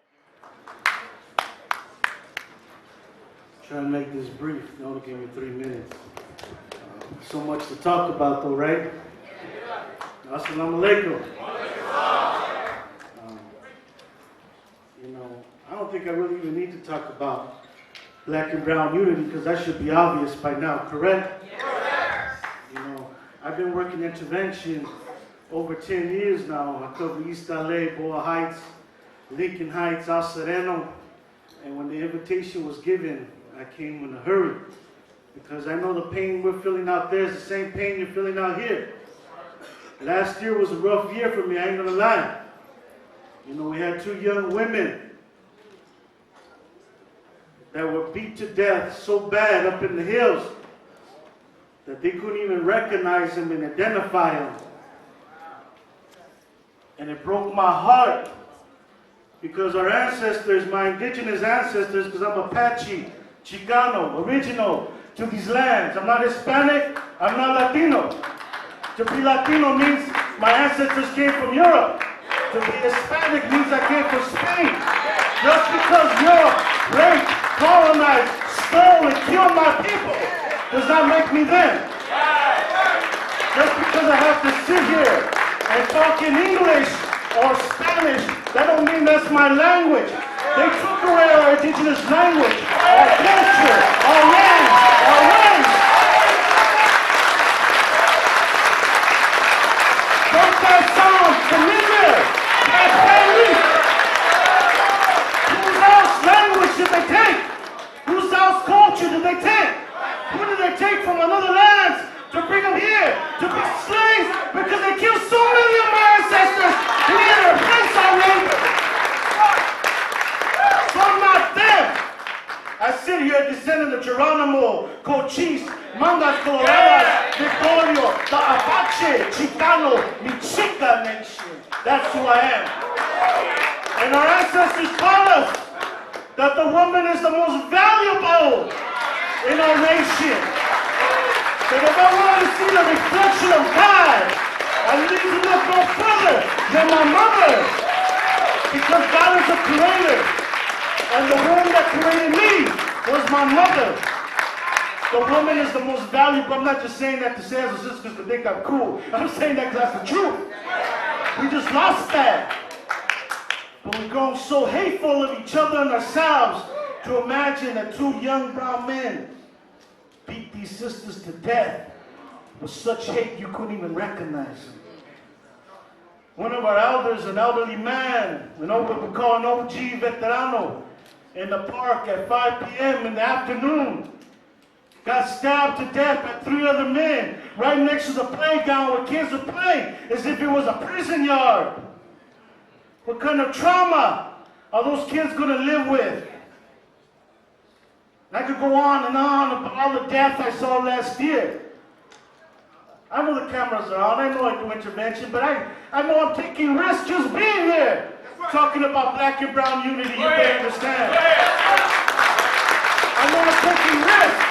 Try to make this brief. They only give me 3 minutes. So much to talk about, though, right? Assalamu alaikum. You know, I don't think I really even need to talk about black and brown unity because that should be obvious by now, correct? You know, I've been working intervention over 10 years now. I cover East LA, Boa Heights, Lincoln Heights, Al Sereno, and when the invitation was given, I came in a hurry because I know the pain we're feeling out there is the same pain you're feeling out here. Last year was a rough year for me, I ain't gonna lie. You know, we had 2 young women that were beat to death so bad up in the hills that they couldn't even recognize them and identify them. And it broke my heart because our ancestors, my indigenous ancestors, because I'm Apache, Chicano, original to these lands. I'm not Hispanic, I'm not Latino. To be Latino means my ancestors came from Europe. To be Hispanic means I came from Spain. Just because Europe raped, colonized, stole, and killed my people does not make me them. Just because I have to sit here and talk in English or Spanish, that don't mean that's my language. They took away our indigenous language, our culture, our land, our race. Don't that sound familiar? That's Paris. Whose else language did they take? Whose else culture did they take? Who did they take from another land to bring them here to be slaves? Because they killed so many of my ancestors. We need to replace our labor. So I'm not them. I sit here descending of Geronimo, Cochise, Mangas Coloradas, Victorio, the Apache, Chicano, Michica Nation. That's who I am. And our ancestors taught us that the woman is the most valuable in our nation. That if I want to see the reflection of God, I need to look no further than my mother. Because God is a creator. And the woman that created me was my mother. The woman is the most valuable. I'm not just saying that to say as a sister to think I'm cool. I'm saying that because that's the truth. We just lost that. But we've grown so hateful of each other and ourselves to imagine that two young brown men beat these sisters to death with such hate you couldn't even recognize them. One of our elders, an elderly man, what we call an OG veterano, in the park at 5 p.m. in the afternoon, got stabbed to death by 3 other men right next to the playground where kids were playing as if it was a prison yard. What kind of trauma are those kids going to live with? And I could go on about all the deaths I saw last year. I know the cameras are on, I know I do intervention, but I know I'm taking risks just being here. Talking about black and brown unity, you better understand. I know I'm taking risks,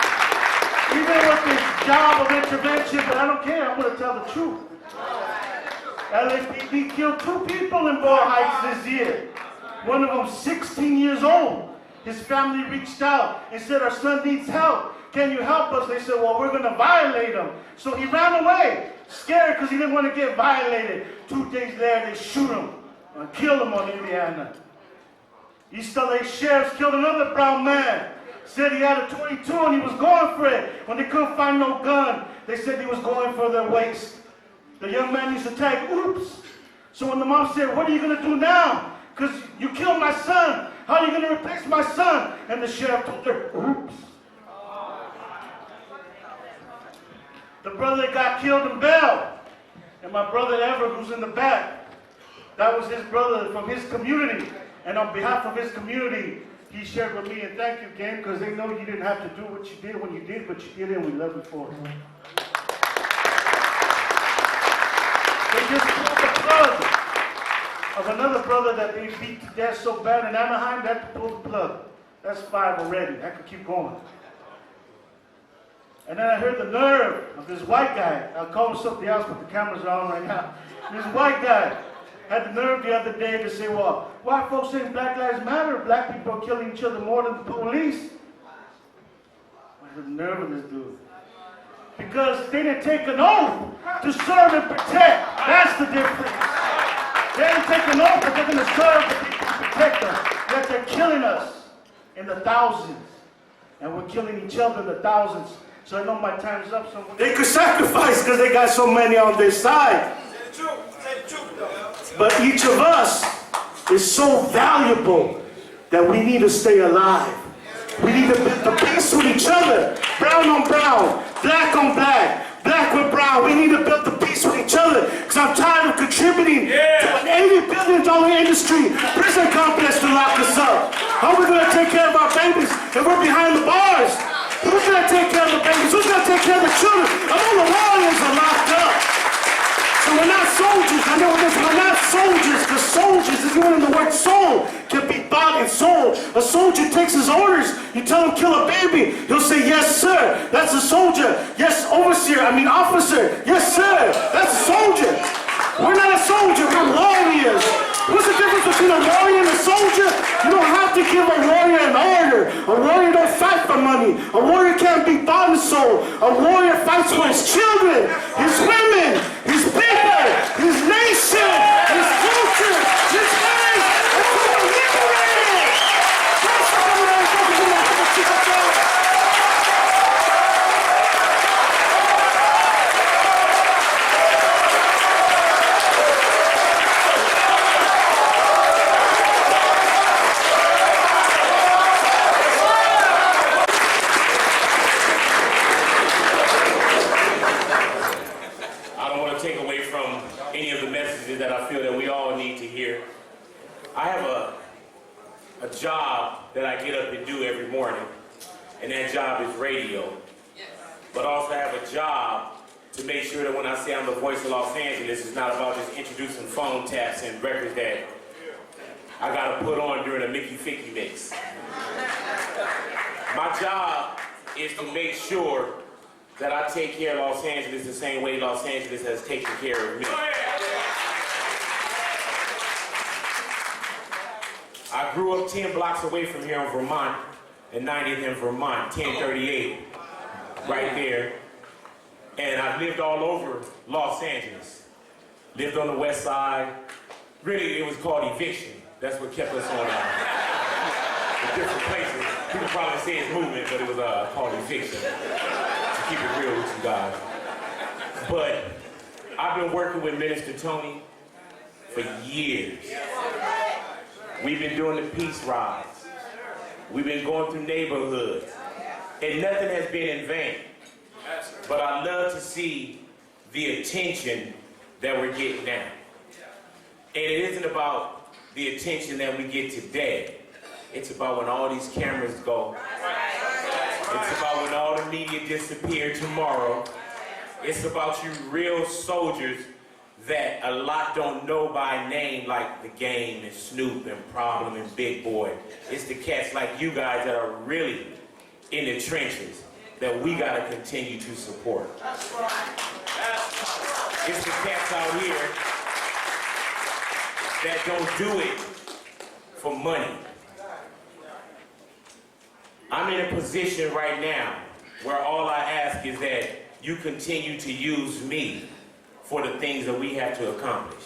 even with this job of intervention, but I don't care, I'm going to tell the truth. LAPD killed 2 people in Ball Heights this year. One of them 16 years old. His family reached out and said, our son needs help. Can you help us? They said, well, we're going to violate him. So he ran away, scared because he didn't want to get violated. 2 days later, they shoot him and kill him on Indiana. East LA sheriffs killed another brown man. Said he had a 22 and he was going for it. When they couldn't find no gun, they said he was going for their waist. The young man used to tag, oops. So when the mom said, what are you going to do now? Because you killed my son. How are you going to replace my son? And the sheriff told her, oops. The brother that got killed in Bell, and my brother Everett, who's in the back, that was his brother from his community. And on behalf of his community, he shared with me, and thank you, gang, because they know you didn't have to do what you did when you did, but you did it, and we love you for it. They just pulled the plug of another brother that they beat to death so bad in Anaheim, they had to pull the plug. That's 5 already. I could keep going. And then I heard the nerve of this white guy. I'll call him something else, but the cameras are on right now. This white guy had the nerve the other day to say, well, white folks saying Black Lives Matter. Black people are killing each other more than the police. I heard the nerve of this dude. Because they didn't take an oath to serve and protect. That's the difference. They didn't take an oath that they're going to serve the people and protect us. Yet they're killing us in the thousands. And we're killing each other in the thousands. So I know my time's up. So they could sacrifice because they got so many on their side. But each of us is so valuable that we need to stay alive. We need to build the peace with each other. Brown on brown, black on black, black with brown. We need to build the peace with each other. Because I'm tired of contributing to an $80 billion industry prison complex to lock us up. How are we going to take care of our babies if we're behind the bars? Who's going to take care of the babies? Who's going to take care of the children? All the warriors are locked up. So we're not soldiers. I know this. We're not soldiers. Because soldiers, if you want the word soul, can be bought and sold. A soldier takes his orders. You tell him kill a baby. He'll say, yes, sir. That's a soldier. Yes, officer. Yes, sir. That's soul. A warrior fights for his children, his women, his people, his nation, his culture, his faith, until we're liberated. That's how we're going to do that. That I feel that we all need to hear. I have a job that I get up and do every morning, and that job is radio. But also I have a job to make sure that when I say I'm the voice of Los Angeles, it's not about just introducing phone taps and records that I gotta put on during a Mickey Ficky mix. My job is to make sure that I take care of Los Angeles the same way Los Angeles has taken care of me. I grew up 10 blocks away from here in Vermont, in 90th and Vermont, 1038, right there. And I've lived all over Los Angeles. Lived on the west side. Really, it was called eviction. That's what kept us on the different places. People probably say it's movement, but it was called eviction, to keep it real with you guys. But I've been working with Minister Tony for years. We've been doing the peace rides. We've been going through neighborhoods. And nothing has been in vain. But I love to see the attention that we're getting now. And it isn't about the attention that we get today. It's about when all these cameras go. It's about when all the media disappear tomorrow. It's about you real soldiers that a lot don't know by name, like The Game and Snoop and Problem and Big Boy. It's the cats like you guys that are really in the trenches that we gotta continue to support. It's the cats out here that don't do it for money. I'm in a position right now where all I ask is that you continue to use me for the things that we have to accomplish.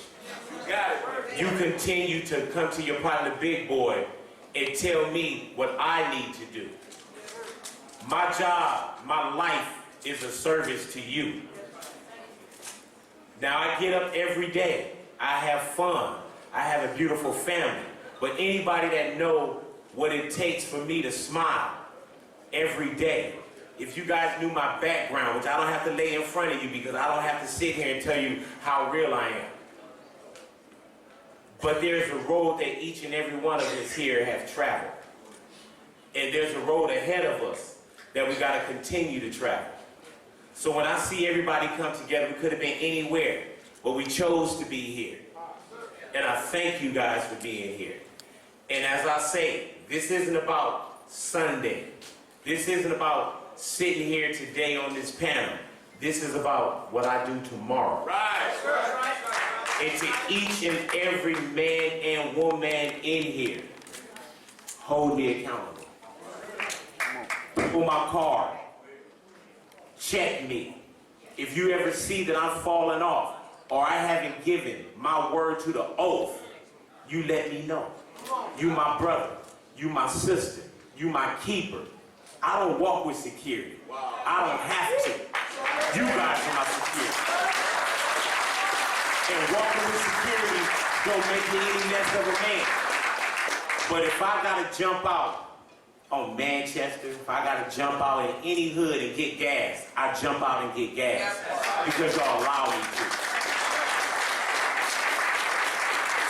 You continue to come to your partner Big Boy and tell me what I need to do. My job, my life is a service to you. Now I get up every day. I have fun. I have a beautiful family. But anybody that know what it takes for me to smile every day, if you guys knew my background, which I don't have to lay in front of you because I don't have to sit here and tell you how real I am. But there's a road that each and every one of us here have traveled. And there's a road ahead of us that we got to continue to travel. So when I see everybody come together, we could have been anywhere, but we chose to be here. And I thank you guys for being here. And as I say, this isn't about Sunday. This isn't about sitting here today on this panel. This is about what I do tomorrow. Right. And to each and every man and woman in here, hold me accountable. Pull my card. Check me. If you ever see that I'm falling off or I haven't given my word to the oath, you let me know. You my brother. You my sister. You my keeper. I don't walk with security. I don't have to. You guys are my security. And walking with security don't make me any less of a man. But if I gotta jump out on Manchester, if I gotta jump out in any hood and get gas, I jump out and get gas because y'all allow me to.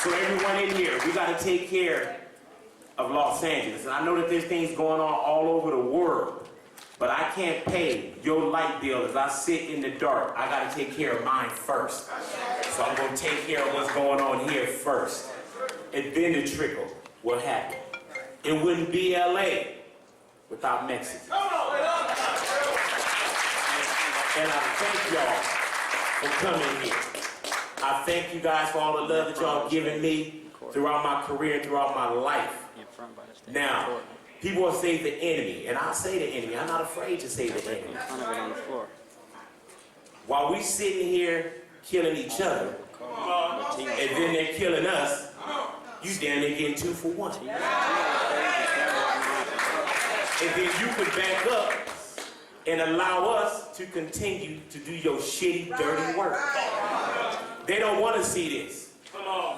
So everyone in here, we gotta take care of Los Angeles. And I know that there's things going on all over the world, but I can't pay your light bill as I sit in the dark. I gotta take care of mine first. So I'm gonna take care of what's going on here first. And then the trickle will happen. It wouldn't be LA without Mexico. And I thank y'all for coming here. I thank you guys for all the love that y'all given me throughout my career, throughout my life. Now, People will say the enemy, and I'll say the enemy. I'm not afraid to say the enemy. On the floor. While we sitting here killing each other, and then they're killing us, you damn near getting 2 for 1. And then you can back up and allow us to continue to do your shitty, dirty work. They don't want to see this.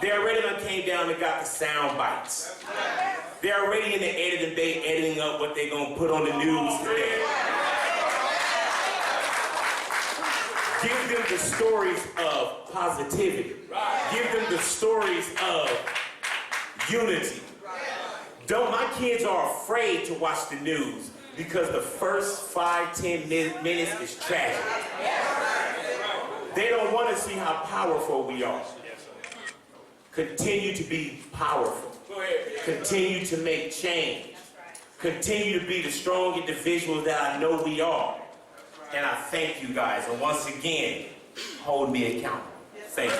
They already done came down and got the sound bites. They're already in the editing bay editing up what they're going to put on the news today. Give them the stories of positivity. Give them the stories of unity. My kids are afraid to watch the news because the first 5-10 minutes is tragic. They don't want to see how powerful we are. Continue to be powerful. Continue to make change. Continue to be the strong individuals that I know we are. And I thank you guys. And once again, hold me accountable. Thank you.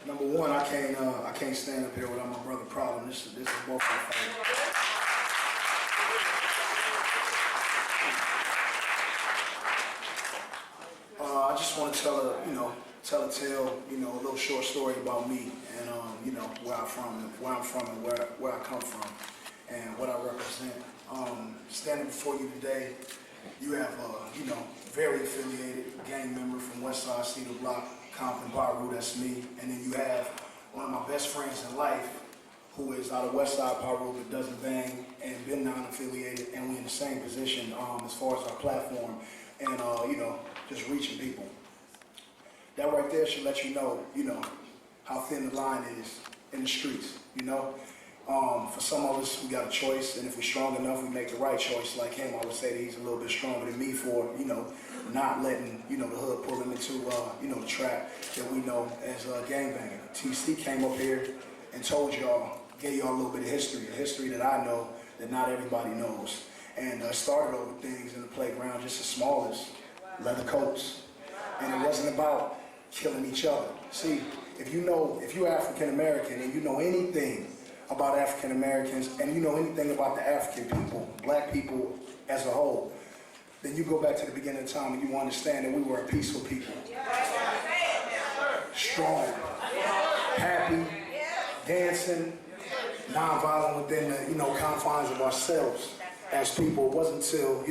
Number one, I can't stand up here without my brother Problem. This is both of us. I just want to tell a tale, a little short story about me and where I'm from and where I come from and what I represent. Standing before you today, you have very affiliated gang member from West Side, Cedar Block, Compton, Baru, that's me. And then you have one of my best friends in life who is out of West Side, Baru, but doesn't bang and been non-affiliated, and we in the same position as far as our platform and, just reaching people. That right there should let you know, how thin the line is in the streets, For some of us, we got a choice, and if we're strong enough, we make the right choice. Like him, I would say that he's a little bit stronger than me for, not letting, the hood pull him into, the trap that we know as gangbanging. TC came up here and told y'all, gave y'all a little bit of history, a history that I know that not everybody knows. And started over things in the playground just as small as leather coats. And it wasn't about killing each other. See, if you're African American and you know anything about African Americans and you know anything about the African people, black people as a whole, then you go back to the beginning of time and you understand that we were a peaceful people. Strong, happy, dancing, nonviolent within the confines of ourselves as people. It wasn't until,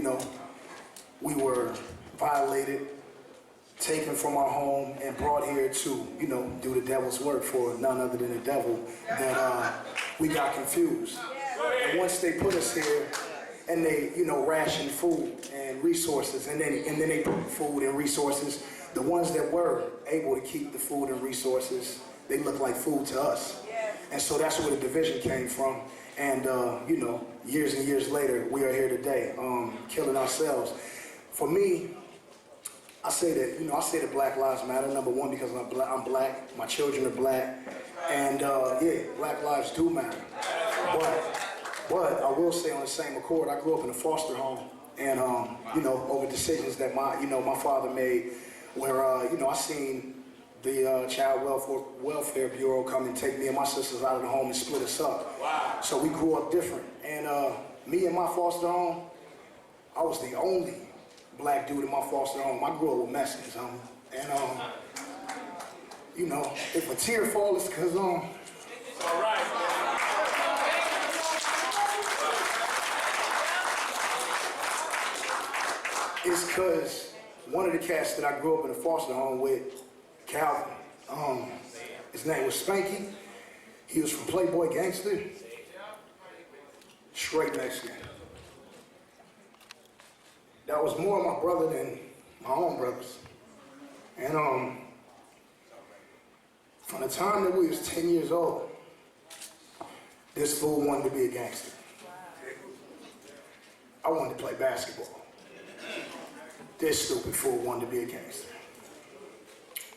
we were violated, taken from our home and brought here to, do the devil's work for none other than the devil, that we got confused. And once they put us here and they, ration food and resources, and then they put food and resources, the ones that were able to keep the food and resources, they look like food to us. And so that's where the division came from. And, years and years later, we are here today, killing ourselves. For me, I say that Black Lives Matter, number one, because I'm black, my children are black, and Black lives do matter. But I will say on the same accord, I grew up in a foster home, and over decisions that my father made, where I seen the Child Welfare Bureau come and take me and my sisters out of the home and split us up. Wow. So we grew up different, and me and my foster home, I was the only black dude in my foster home. I grew up with Mexicans, and if a tear falls, it's because It's all right. It's because one of the cats that I grew up in a foster home with, Calvin, his name was Spanky. He was from Playboy Gangster, straight Mexican. That was more my brother than my own brothers. And from the time that we was 10 years old, this fool wanted to be a gangster. I wanted to play basketball. This stupid fool wanted to be a gangster.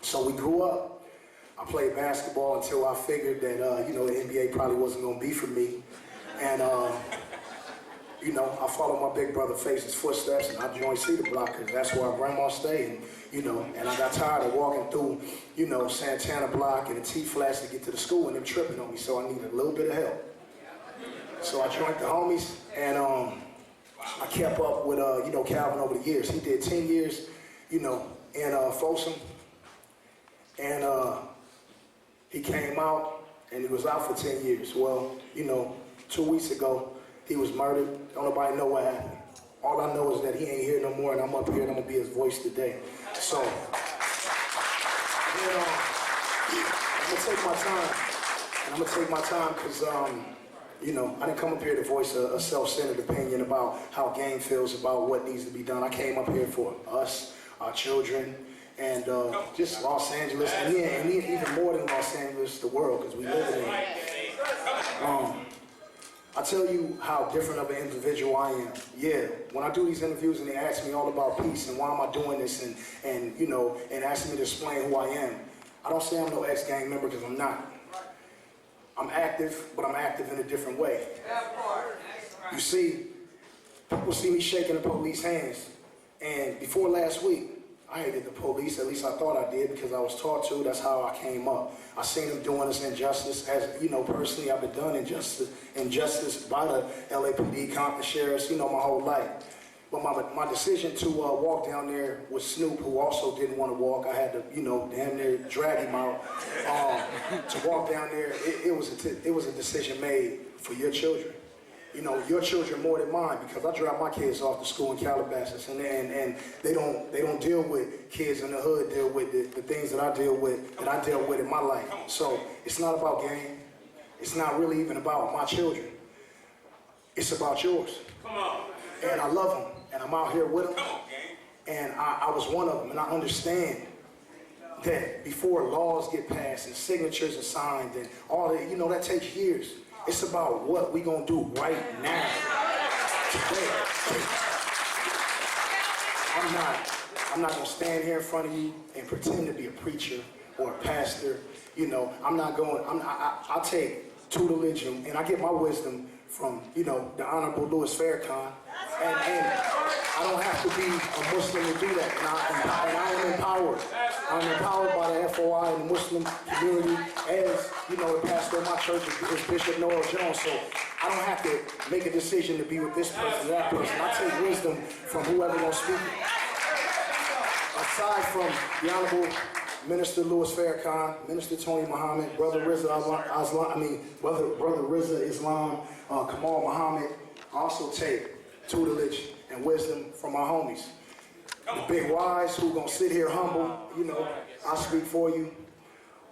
So we grew up. I played basketball until I figured that, the NBA probably wasn't going to be for me. And You know, I follow my big brother Face's footsteps, and I joined Cedar Block because that's where our grandma stayed. And, you know, and I got tired of walking through, you know, Santana Block and the T-Flats to get to the school and them tripping on me, so I needed a little bit of help. So I joined the homies, and I kept up with, you know, Calvin over the years. He did 10 years, you know, in Folsom, and he came out, and he was out for 10 years. Well, you know, 2 weeks ago, he was murdered. Don't nobody know what happened. All I know is that he ain't here no more, and I'm up here, and I'm gonna be his voice today. So, you know, I'm gonna take my time, and I'm gonna take my time because, you know, I didn't come up here to voice a self-centered opinion about how gang feels about what needs to be done. I came up here for us, our children, and just Los Angeles, and even more than Los Angeles, the world, because we live in it. I tell you how different of an individual I am. Yeah, when I do these interviews and they ask me all about peace and why am I doing this and you know, and asking me to explain who I am, I don't say I'm no ex-gang member because I'm not. I'm active, but I'm active in a different way. You see, people see me shaking the police hands, and before last week, I hated the police, at least I thought I did, because I was taught to. That's how I came up. I seen them doing this injustice. As you know, personally, I've been done injustice by the LAPD, Compton sheriffs, you know, my whole life. But my decision to walk down there with Snoop, who also didn't want to walk, I had to, you know, damn near drag him out. To walk down there, it was a decision made for your children. You know, your children more than mine, because I drop my kids off to school in Calabasas, and they don't deal with kids in the hood, deal with the things that I dealt with in my life. So it's not about gang. It's not really even about my children. It's about yours. Come on. And I love them, and I'm out here with them. And I was one of them, and I understand that before laws get passed and signatures are signed and all that, you know, that takes years. It's about what we gonna do right now, today. I'm not gonna stand here in front of you and pretend to be a preacher or a pastor. You know, I take tutelage and I get my wisdom from, you know, the Honorable Louis Farrakhan. And I don't have to be a Muslim to do that. And I am empowered. I'm empowered by the FOI and the Muslim community, as, you know, the pastor of my church is Bishop Noel Jones. So I don't have to make a decision to be with this person or that person. I take wisdom from whoever gonna speak. Aside from the Honorable Minister Louis Farrakhan, Minister Tony Muhammad, Brother Rizza Islam, Kamal Muhammad, I also take tutelage and wisdom from my homies. The big wise who gonna sit here humble, you know, I speak for you.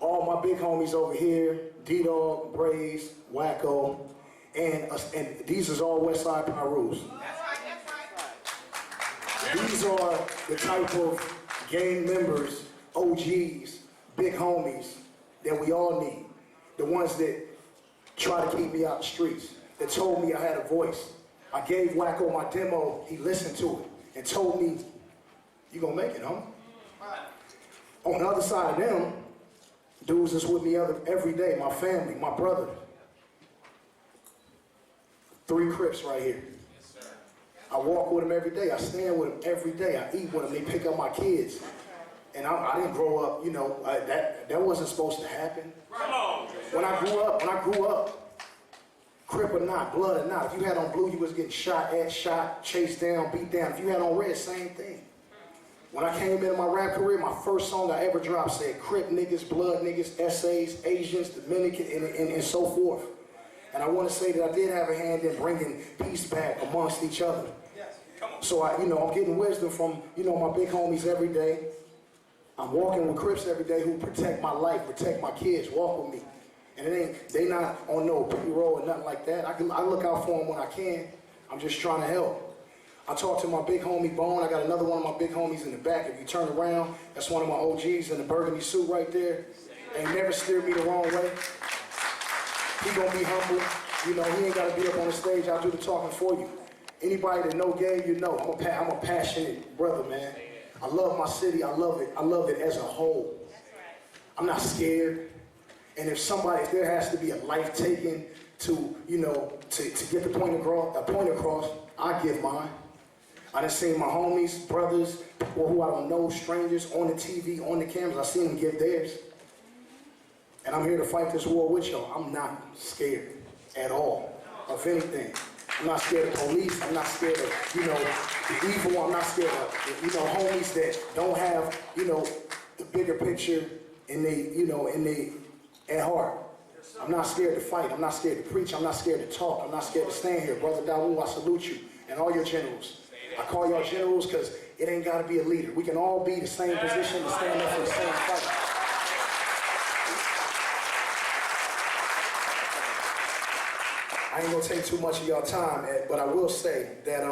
All my big homies over here, D-Dog, Braze, Wacko, and these is all Westside Pyrus. These are the type of gang members, OGs, big homies that we all need. The ones that try to keep me out the streets, that told me I had a voice. I gave Wacko my demo, he listened to it, and told me, you gonna make it, huh? On the other side of them, dudes that's with me every day, my family, my brother. 3 Crips right here. Yes, sir. I walk with them every day, I stand with them every day, I eat with them, they pick up my kids. And I didn't grow up, you know, that wasn't supposed to happen. Come on. When I grew up, Crip or not, blood or not, if you had on blue, you was getting shot, chased down, beat down. If you had on red, same thing. When I came into my rap career, my first song I ever dropped said Crip niggas, blood niggas, essays, Asians, Dominican, and so forth. And I want to say that I did have a hand in bringing peace back amongst each other. So I'm getting wisdom from, you know, my big homies every day. I'm walking with Crips every day who protect my life, protect my kids, walk with me. And they not on no payroll or nothing like that. I look out for them when I can. I'm just trying to help. I talked to my big homie Bone. I got another one of my big homies in the back. If you turn around, that's one of my OGs in the burgundy suit right there. Ain't never steered me the wrong way. He gonna be humble. You know, he ain't gotta be up on the stage. I'll do the talking for you. Anybody that know Gabe, you know, I'm a passionate brother, man. I love my city. I love it as a whole. I'm not scared. And if there has to be a life taken to, you know, to get the point across, I give mine. I done seen my homies, brothers, people who I don't know, strangers, on the TV, on the cameras. I seen them give theirs. And I'm here to fight this war with y'all. I'm not scared at all of anything. I'm not scared of police. I'm not scared of, you know, the evil. I'm not scared of, you know, homies that don't have, you know, the bigger picture in they, you know, at heart. I'm not scared to fight. I'm not scared to preach. I'm not scared to talk. I'm not scared to stand here. Brother Dawu, I salute you and all your generals. I call y'all generals because it ain't got to be a leader. We can all be the same position to stand up for the same fight. I ain't gonna take too much of y'all time, but I will say that,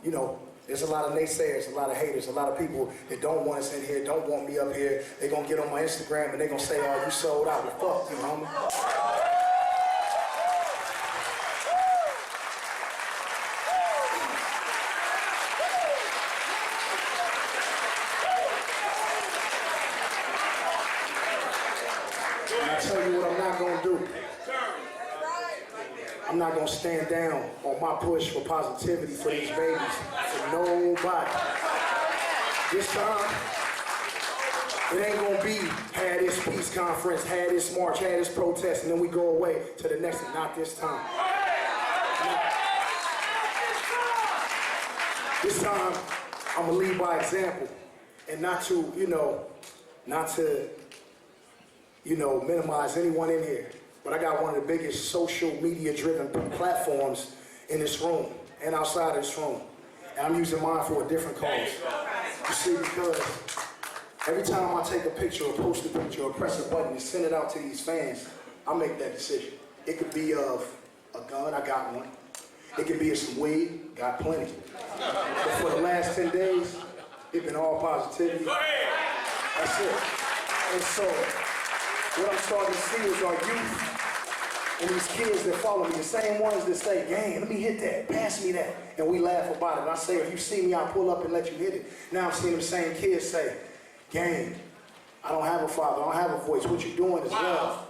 you know, there's a lot of naysayers, a lot of haters, a lot of people that don't want us in here, don't want me up here. They're gonna get on my Instagram and they're gonna say, oh, you sold out. Well, fuck you, homie. And I tell you what I'm not gonna do. I'm not gonna stand down on my push for positivity for these babies, for nobody. This time, it ain't gonna be, had this peace conference, had this march, had this protest, and then we go away to the next one. Not this time. This time, I'm gonna lead by example, and not to, minimize anyone in here. But I got one of the biggest social media-driven platforms in this room and outside of this room. And I'm using mine for a different cause. You see, because every time I take a picture or post a picture or press a button and send it out to these fans, I make that decision. It could be of a gun, I got one. It could be of some weed, got plenty. But for the last 10 days, it's been all positivity. That's it. And so, what I'm starting to see is our youth and these kids that follow me, the same ones that say, gang, let me hit that, pass me that. And we laugh about it. And I say, if you see me, I'll pull up and let you hit it. Now I'm seeing them same kids say, gang, I don't have a father, I don't have a voice. What you're doing is love.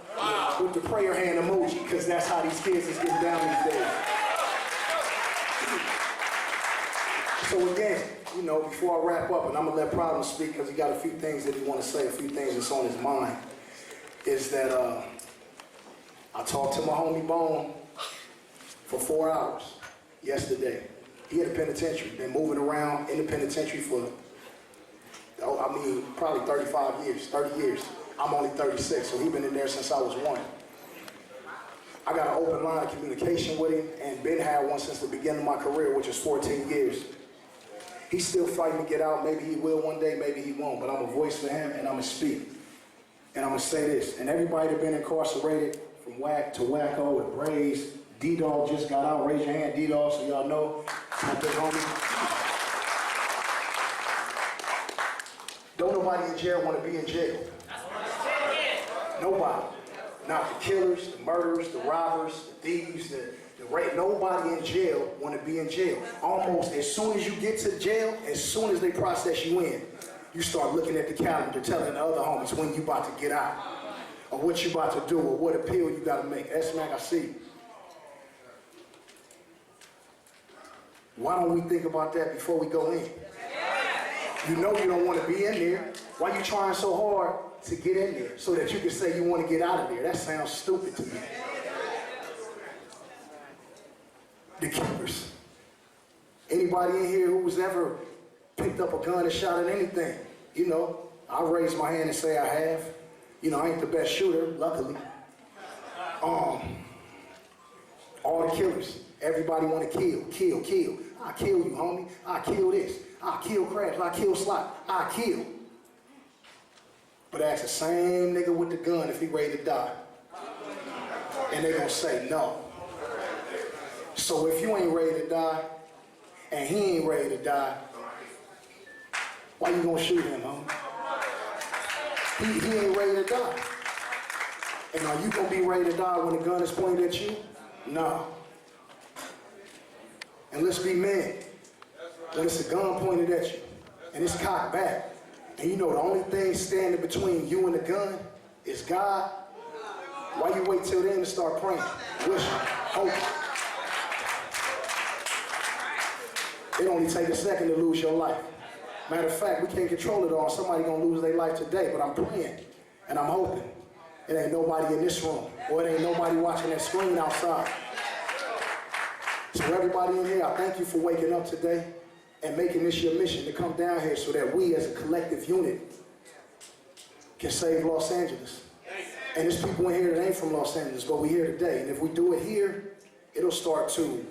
With the prayer hand emoji, because that's how these kids is getting down these days. So again, you know, before I wrap up, and I'm going to let Problem speak because he got a few things that he want to say, a few things that's on his mind, is that I talked to my homie Bone for 4 hours yesterday. He had a penitentiary, been moving around in the penitentiary for, probably 35 years, 30 years. I'm only 36, so he's been in there since I was 1. I got an open line of communication with him, and Ben had one since the beginning of my career, which is 14 years. He's still fighting to get out. Maybe he will one day, maybe he won't, but I'm a voice for him, and I'm going to speak. And I'm going to say this, and everybody that's been incarcerated, from whack to wacko with braids, D-Dog just got out. Raise your hand, D-Dog, so y'all know. My big homie. Don't nobody in jail want to be in jail. Nobody. Not the killers, the murderers, the robbers, the thieves, the rape. Nobody in jail want to be in jail. Almost as soon as you get to jail, as soon as they process you in, you start looking at the calendar, telling the other homies when you about to get out, or what you about to do, or what appeal you got to make. S-Mac, I see. Why don't we think about that before we go in? You know you don't want to be in there. Why you trying so hard to get in there so that you can say you want to get out of there? That sounds stupid to me. The keepers. Anybody in here who was ever picked up a gun and shot at anything? You know, I raise my hand and say I have. You know, I ain't the best shooter, luckily. All the killers. Everybody want to kill. I kill you, homie. I kill this. I kill Krabs. I kill Slot. I kill. But ask the same nigga with the gun if he ready to die. And they gonna say no. So if you ain't ready to die, and he ain't ready to die, why you gonna shoot him, homie? He ain't ready to die. And are you gonna be ready to die when the gun is pointed at you? No. And let's be men. When it's a gun pointed at you, and it's cocked back, and you know the only thing standing between you and the gun is God, why you wait till then to start praying, wishing, hoping? It only takes a second to lose your life. Matter of fact, we can't control it all. Somebody gonna lose their life today, but I'm praying and I'm hoping it ain't nobody in this room or it ain't nobody watching that screen outside. So everybody in here, I thank you for waking up today and making this your mission to come down here so that we as a collective unit can save Los Angeles. And there's people in here that ain't from Los Angeles, but we're here today. And if we do it here, it'll start to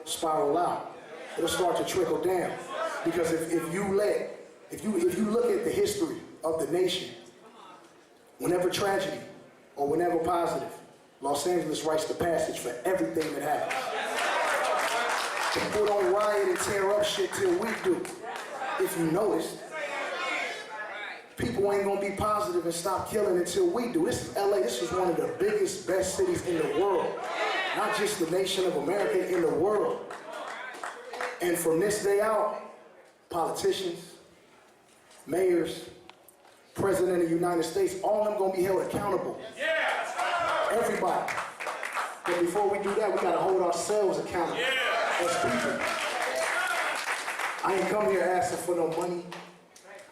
spiral out. It'll start to trickle down. Because if you look at the history of the nation, whenever tragedy or whenever positive, Los Angeles writes the passage for everything that happens. People don't riot and tear up shit till we do. If you notice, people ain't gonna be positive and stop killing until we do. This is LA. This is one of the biggest, best cities in the world. Not just the nation of America, in the world. And from this day out, politicians, mayors, President of the United States, all of them gonna be held accountable. Everybody. But before we do that, we gotta hold ourselves accountable as people. I ain't come here asking for no money.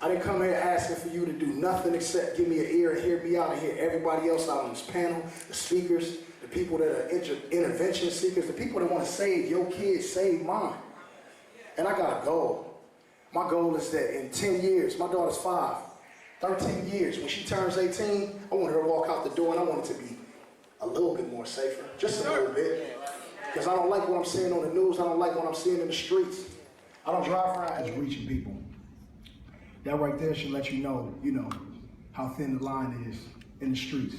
I didn't come here asking for you to do nothing except give me an ear and hear me out and hear everybody else out on this panel, the speakers, the people that are intervention seekers, the people that want to save your kids, save mine. And I got a goal. My goal is that in 10 years, my daughter's 5, 13 years, when she turns 18, I want her to walk out the door and I want it to be a little bit more safer, just a little bit. Because I don't like what I'm seeing on the news, I don't like what I'm seeing in the streets. I don't drive around as reaching people. That right there should let you know, how thin the line is in the streets,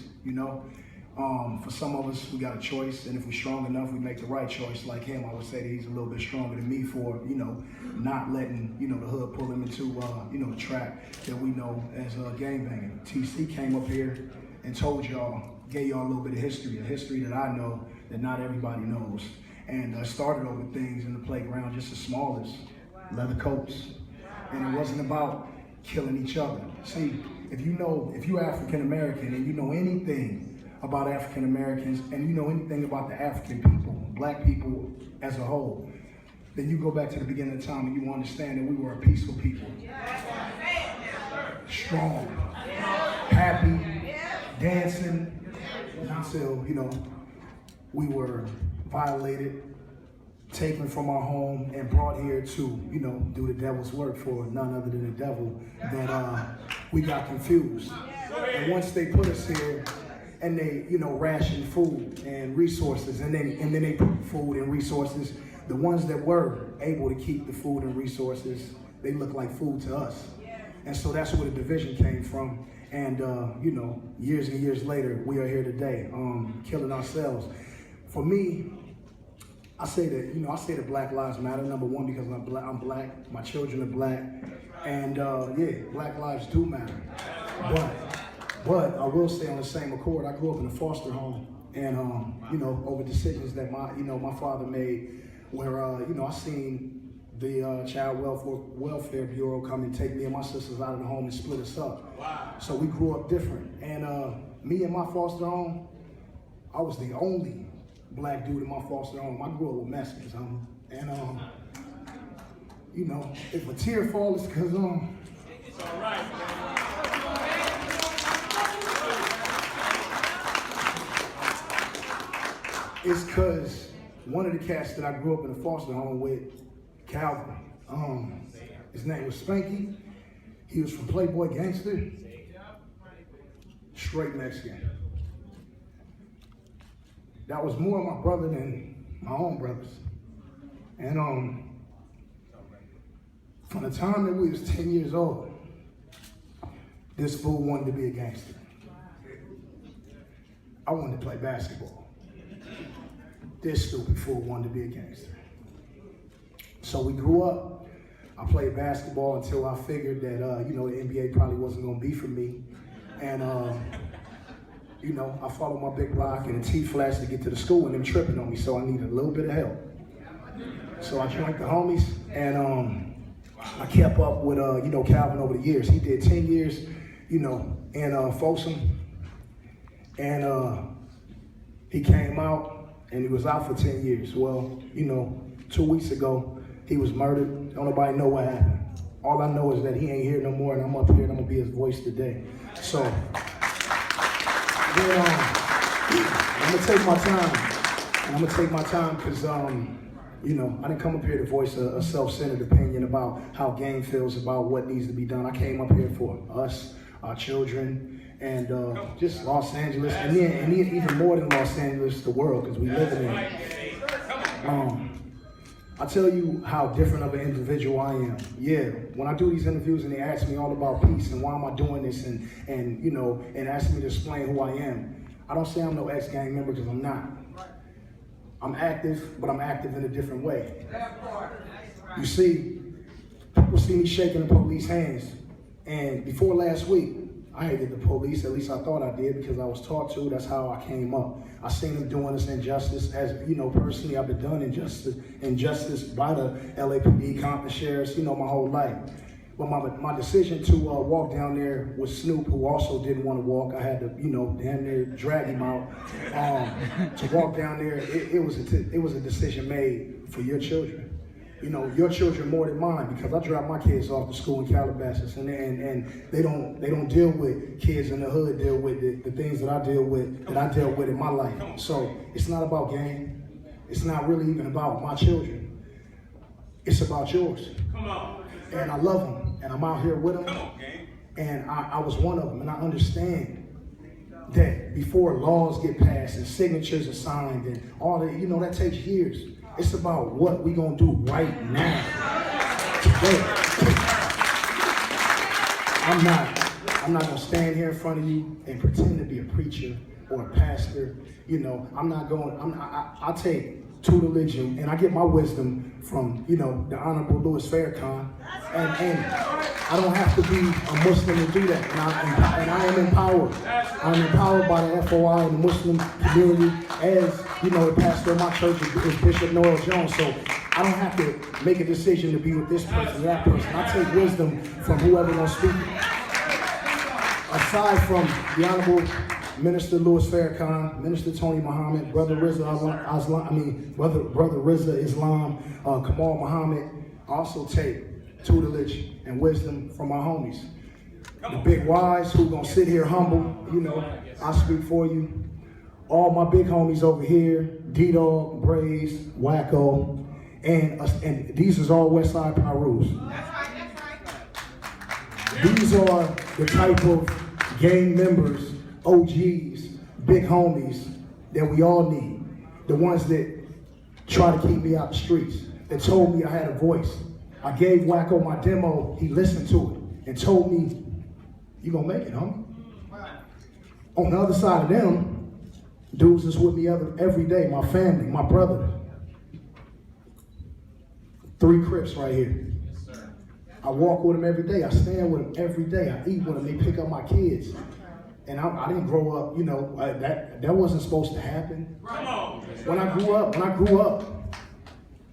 For some of us, we got a choice, and if we're strong enough, we make the right choice. Like him, I would say that he's a little bit stronger than me for, not letting, the hood pull him into, the trap that we know as gangbanging. TC came up here and told y'all, gave y'all a little bit of history, a history that I know that not everybody knows. And I started over things in the playground just as small as leather coats. And it wasn't about killing each other. See, if you're African American and you know anything about African Americans and you know anything about the African people, black people as a whole, then you go back to the beginning of time and you understand that we were a peaceful people. Strong, happy, dancing, until, we were violated, taken from our home and brought here to, do the devil's work for none other than the devil, that we got confused. And once they put us here and they, rationed food and resources, and then they put food and resources, the ones that were able to keep the food and resources, they look like food to us. And so that's where the division came from. And, years and years later, we are here today, killing ourselves. For me, I say that Black Lives Matter, number one, because I'm black, my children are black, and Black lives do matter. But I will say on the same accord, I grew up in a foster home, and over decisions that my father made, where I seen the Child Welfare Bureau come and take me and my sisters out of the home and split us up. Wow. So we grew up different, and me and my foster home, I was the only black dude in my foster home. I grew up with Mexicans, and if a tear falls, it's because it's all right, man. It's because one of the cats that I grew up in a foster home with, Calvin, his name was Spanky. He was from Playboy Gangster, straight Mexican. That was more my brother than my own brothers. And from the time that we was 10 years old, this fool wanted to be a gangster. I wanted to play basketball. This stupid fool wanted to be a gangster. So we grew up. I played basketball until I figured that, the NBA probably wasn't gonna be for me. And, I followed my big block and a T-flash to get to the school and them tripping on me, so I needed a little bit of help. So I joined the homies, and I kept up with, Calvin over the years. He did 10 years, in Folsom, and he came out, and he was out for 10 years. Well, 2 weeks ago, he was murdered Don't nobody know what happened. All I know is that he ain't here no more, and I'm up here and I'm gonna be his voice today. So, then, I'm gonna take my time. And I'm gonna take my time because, you know, I didn't come up here to voice a self-centered opinion about how gang feels about what needs to be done. I came up here for us, our children, and just Los Angeles, and then even more than Los Angeles, the world, because we live in it. I tell you how different of an individual I am. Yeah, when I do these interviews and they ask me all about peace and why am I doing this and you know, and ask me to explain who I am, I don't say I'm no ex-gang member because I'm not. I'm active, but I'm active in a different way. You see, people see me shaking the police hands, and before last week, I hated the police, at least I thought I did because I was taught to, that's how I came up. I seen them doing this injustice, as you know, personally I've been done injustice by the LAPD, Compton sheriffs, you know, my whole life. But my decision to walk down there with Snoop, who also didn't want to walk, I had to, you know, damn near drag him out. To walk down there, it was a decision made for your children. You know, your children more than mine, because I dropped my kids off to school in Calabasas, and they don't deal with kids in the hood, deal with the things that I dealt with in my life. So it's not about gang. It's not really even about my children. It's about yours. Come on. And I love them, and I'm out here with them. Come on, gang. And I was one of them, and I understand that before laws get passed and signatures are signed and all that, you know, that takes years. It's about what we gonna do right now, today. I'm not gonna stand here in front of you and pretend to be a preacher or a pastor. You know, I take tutelage and I get my wisdom from, you know, the Honorable Louis Farrakhan, and I don't have to be a Muslim to do that, and I am empowered. I'm empowered by the FOI and the Muslim community, as, you know, the pastor of my church is Bishop Noel Jones, so I don't have to make a decision to be with this person or that person. I take wisdom from whoever gonna speak it. Aside from the Honorable Minister Louis Farrakhan, Minister Tony Muhammad, Brother Rizza Islam, Kamal Muhammad, I also take tutelage and wisdom from my homies. The big wise who gonna sit here humble, you know, I speak for you. All my big homies over here, D-Dog, Braze, Wacko, and these is all Westside Pyrus. These are the type of gang members, OGs, big homies that we all need. The ones that try to keep me out the streets, that told me I had a voice. I gave Wacko my demo, he listened to it and told me, you gonna make it, homie. On the other side of them, dudes is with me every day, my family, my brother. 3 Crips right here. I walk with them every day, I stand with them every day, I eat with them, they pick up my kids. And I didn't grow up, you know, that wasn't supposed to happen. When I grew up,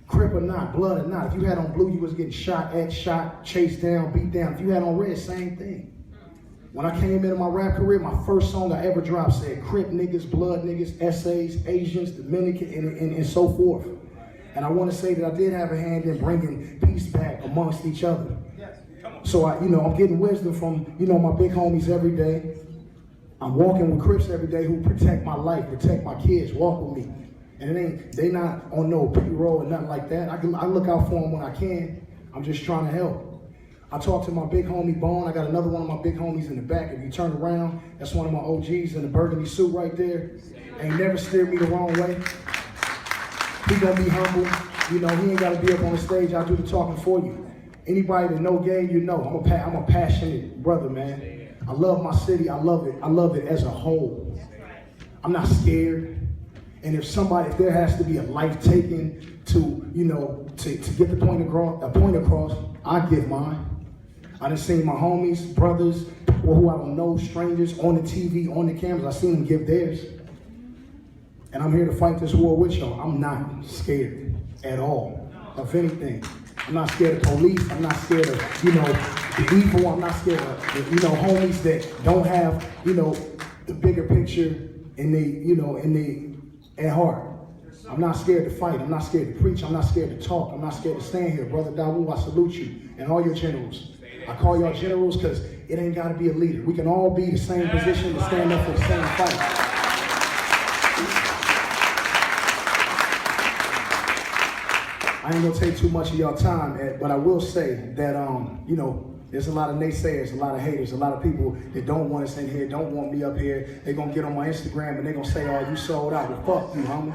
Crip or not, blood or not, if you had on blue, you was getting shot, chased down, beat down. If you had on red, same thing. When I came into my rap career, my first song I ever dropped said Crip niggas, blood niggas, essays, Asians, Dominican, and so forth. And I want to say that I did have a hand in bringing peace back amongst each other. So I'm getting wisdom from, you know, my big homies every day. I'm walking with Crips every day who protect my life, protect my kids, walk with me. And they not on no payroll or nothing like that. I look out for them when I can. I'm just trying to help. I talked to my big homie Bone. I got another one of my big homies in the back. If you turn around, that's one of my OGs in the burgundy suit right there. Ain't never steered me the wrong way. He gonna be humble. You know, he ain't gotta be up on the stage. I'll do the talking for you. Anybody that know game, you know, I'm a passionate brother, man. I love my city. I love it as a whole. I'm not scared. And if there has to be a life taken to, you know, to get the point across, I give mine. I done seen my homies, brothers, people who I don't know, strangers on the TV, on the cameras. I seen them give theirs. And I'm here to fight this war with y'all. I'm not scared at all of anything. I'm not scared of police. I'm not scared of, you know, the evil. I'm not scared of, you know, homies that don't have, you know, the bigger picture at heart. I'm not scared to fight. I'm not scared to preach. I'm not scared to talk. I'm not scared to stand here. Brother Dawu, I salute you and all your generals. I call y'all generals because it ain't got to be a leader. We can all be the same position to stand up for the same fight. I ain't gonna take too much of y'all time, but I will say that, you know, there's a lot of naysayers, a lot of haters, a lot of people that don't want us in here, don't want me up here. They're gonna get on my Instagram and they're gonna say, oh, you sold out. Well, fuck you, homie.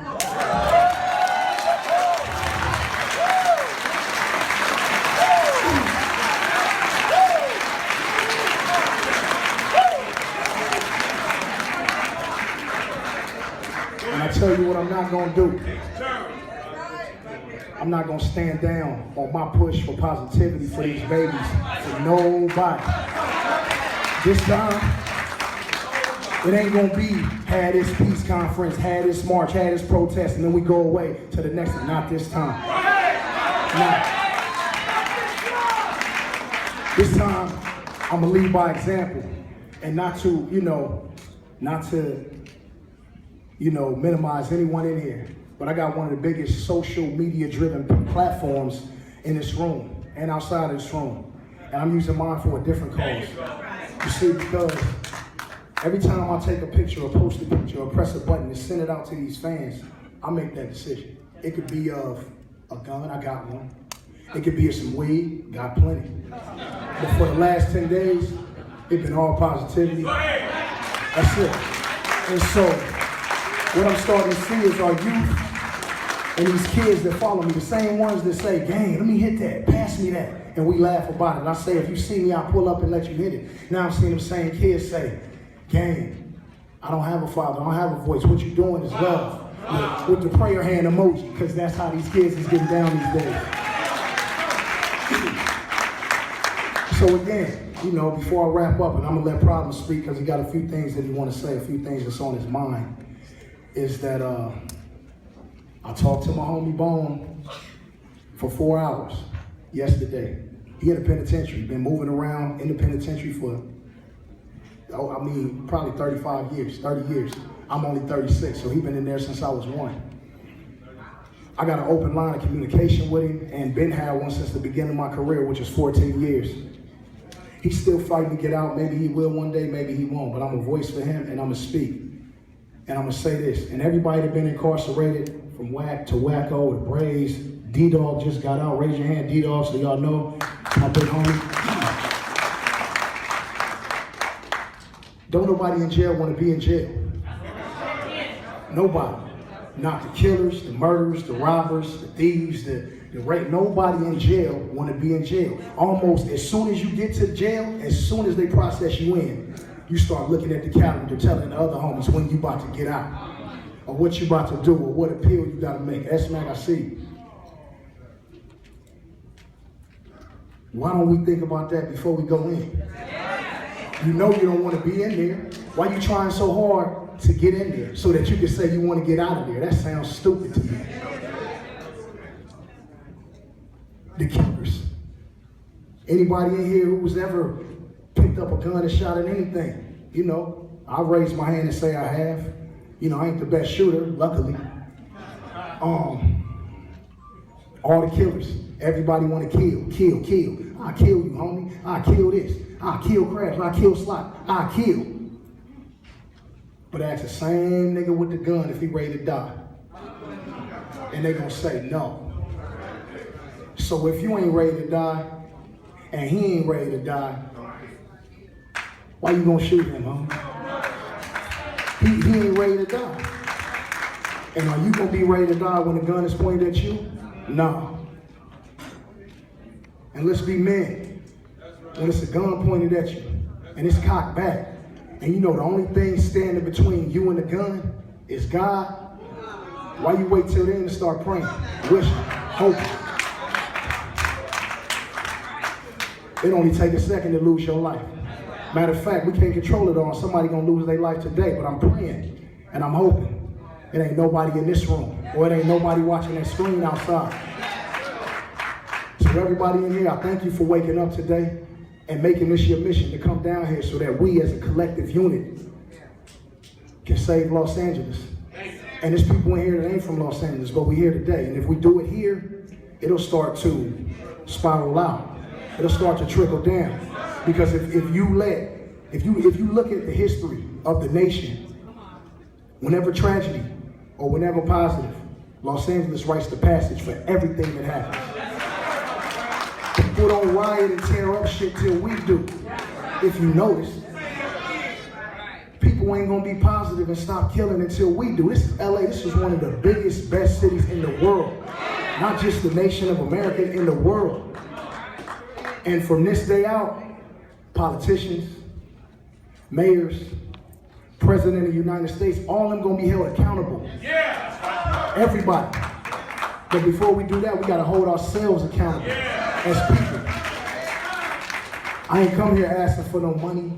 And I tell you what I'm not gonna do. I'm not gonna stand down on my push for positivity for these babies, for nobody. This time, it ain't gonna be had this peace conference, had this march, had this protest, and then we go away to the next one. Not this time. Nah. This time, I'm gonna lead by example, and not to minimize anyone in here. But I got one of the biggest social media driven platforms in this room and outside of this room. And I'm using mine for a different cause. You see, because every time I take a picture or post a picture or press a button and send it out to these fans, I make that decision. It could be of a gun, I got one. It could be of some weed, got plenty. But for the last 10 days, it's been all positivity. That's it. And so, what I'm starting to see is our youth and these kids that follow me, the same ones that say, gang, let me hit that, pass me that. And we laugh about it. And I say, if you see me, I'll pull up and let you hit it. Now I'm seeing them same kids say, gang, I don't have a father, I don't have a voice. What you doing is love. With the prayer hand emoji, because that's how these kids is getting down these days. So again, you know, before I wrap up, and I'm gonna let Problem speak because he got a few things that he want to say, a few things that's on his mind, is that I talked to my homie Bone for 4 hours yesterday. He in the penitentiary, been moving around in the penitentiary for, probably 35 years, 30 years. I'm only 36, so he's been in there since I was 1. I got an open line of communication with him, and Ben had one since the beginning of my career, which is 14 years. He's still fighting to get out. Maybe he will one day, maybe he won't, but I'm a voice for him, and I'm gonna speak. And I'm gonna say this, and everybody that been incarcerated, from Whack to Wacko to Braze, D-Dog just got out. Raise your hand, D-Dog, so y'all know my big homie. Don't nobody in jail want to be in jail. Nobody. Not the killers, the murderers, the robbers, the thieves, the rape. Nobody in jail want to be in jail. Almost as soon as you get to jail, as soon as they process you in, you start looking at the calendar, telling the other homies when you about to get out, or what you about to do, or what appeal you gotta make. S-Mac, I see you. Why don't we think about that before we go in? You know you don't want to be in there. Why you trying so hard to get in there so that you can say you want to get out of there? That sounds stupid to me. The killers. Anybody in here who was ever picked up a gun and shot at anything? You know, I raise my hand and say I have. You know, I ain't the best shooter, luckily. All the killers. Everybody want to kill. I kill you, homie. I kill this. I kill Crash. I kill Slot. I kill. But ask the same nigga with the gun if he ready to die. And they gonna say no. So if you ain't ready to die, and he ain't ready to die, why you gonna shoot him, homie? He ain't ready to die. And are you gonna be ready to die when the gun is pointed at you? No. And let's be men. When it's a gun pointed at you, and it's cocked back, and you know the only thing standing between you and the gun is God, why you wait till then to start praying, wishing, hoping? It only take a second to lose your life. Matter of fact, we can't control it all. Somebody gonna lose their life today, but I'm praying and I'm hoping. It ain't nobody in this room, or it ain't nobody watching that screen outside. So everybody in here, I thank you for waking up today and making this your mission to come down here so that we as a collective unit can save Los Angeles. And there's people in here that ain't from Los Angeles, but we're here today. And if we do it here, it'll start to spiral out. It'll start to trickle down. Because if you look at the history of the nation, whenever tragedy or whenever positive, Los Angeles writes the passage for everything that happens. People don't riot and tear up shit till we do. If you notice, people ain't gonna be positive and stop killing until we do. This is LA. This is one of the biggest, best cities in the world. Not just the nation of America, in the world. And from this day out, politicians, mayors, President of the United States, all of them gonna be held accountable. Everybody. But before we do that, we gotta hold ourselves accountable as people. I ain't come here asking for no money.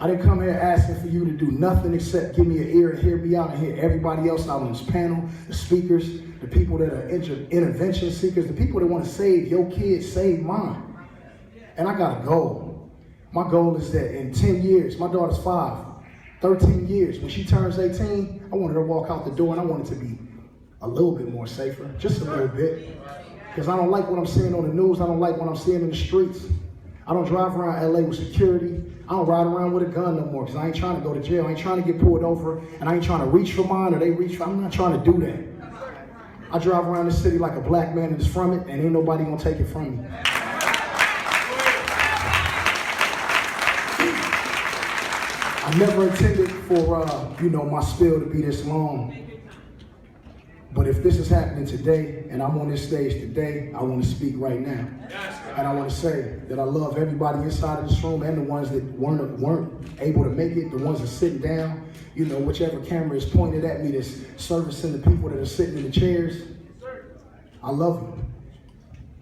I didn't come here asking for you to do nothing except give me an ear and hear me out and hear everybody else out on this panel, the speakers, the people that are intervention seekers, the people that want to save your kids, save mine. And I got a goal. My goal is that in 10 years, my daughter's 5, 13 years, when she turns 18, I want her to walk out the door and I want it to be a little bit more safer, just a little bit. Because I don't like what I'm seeing on the news. I don't like what I'm seeing in the streets. I don't drive around LA with security. I don't ride around with a gun no more because I ain't trying to go to jail. I ain't trying to get pulled over and I ain't trying to reach for mine or they reach for I'm not trying to do that. I drive around the city like a black man that's from it and ain't nobody gonna take it from me. I never intended for my spiel to be this long. But if this is happening today and I'm on this stage today, I want to speak right now. And I want to say that I love everybody inside of this room and the ones that weren't able to make it, the ones that are sitting down, whichever camera is pointed at me that's servicing the people that are sitting in the chairs. I love you.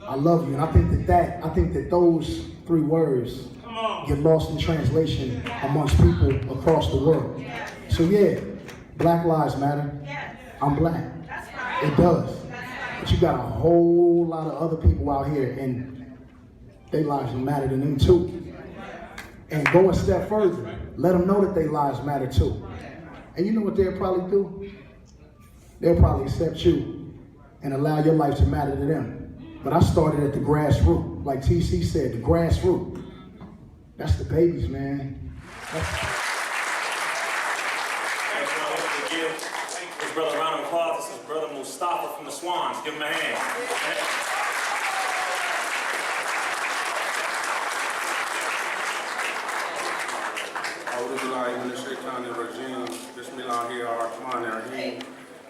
I love you. And I think that those 3 words get lost in translation amongst people across the world. So yeah, Black Lives Matter. I'm black. It does. But you got a whole lot of other people out here and their lives matter to them too. And go a step further. Let them know that their lives matter too. And you know what they'll probably do? They'll probably accept you and allow your life to matter to them. But I started at the grassroots. Like TC said, the grassroots. That's the babies, man. His brother, round of applause. This is brother Mustafa from the Swans. Give him a hand. Bismillahirrahmanirrahim.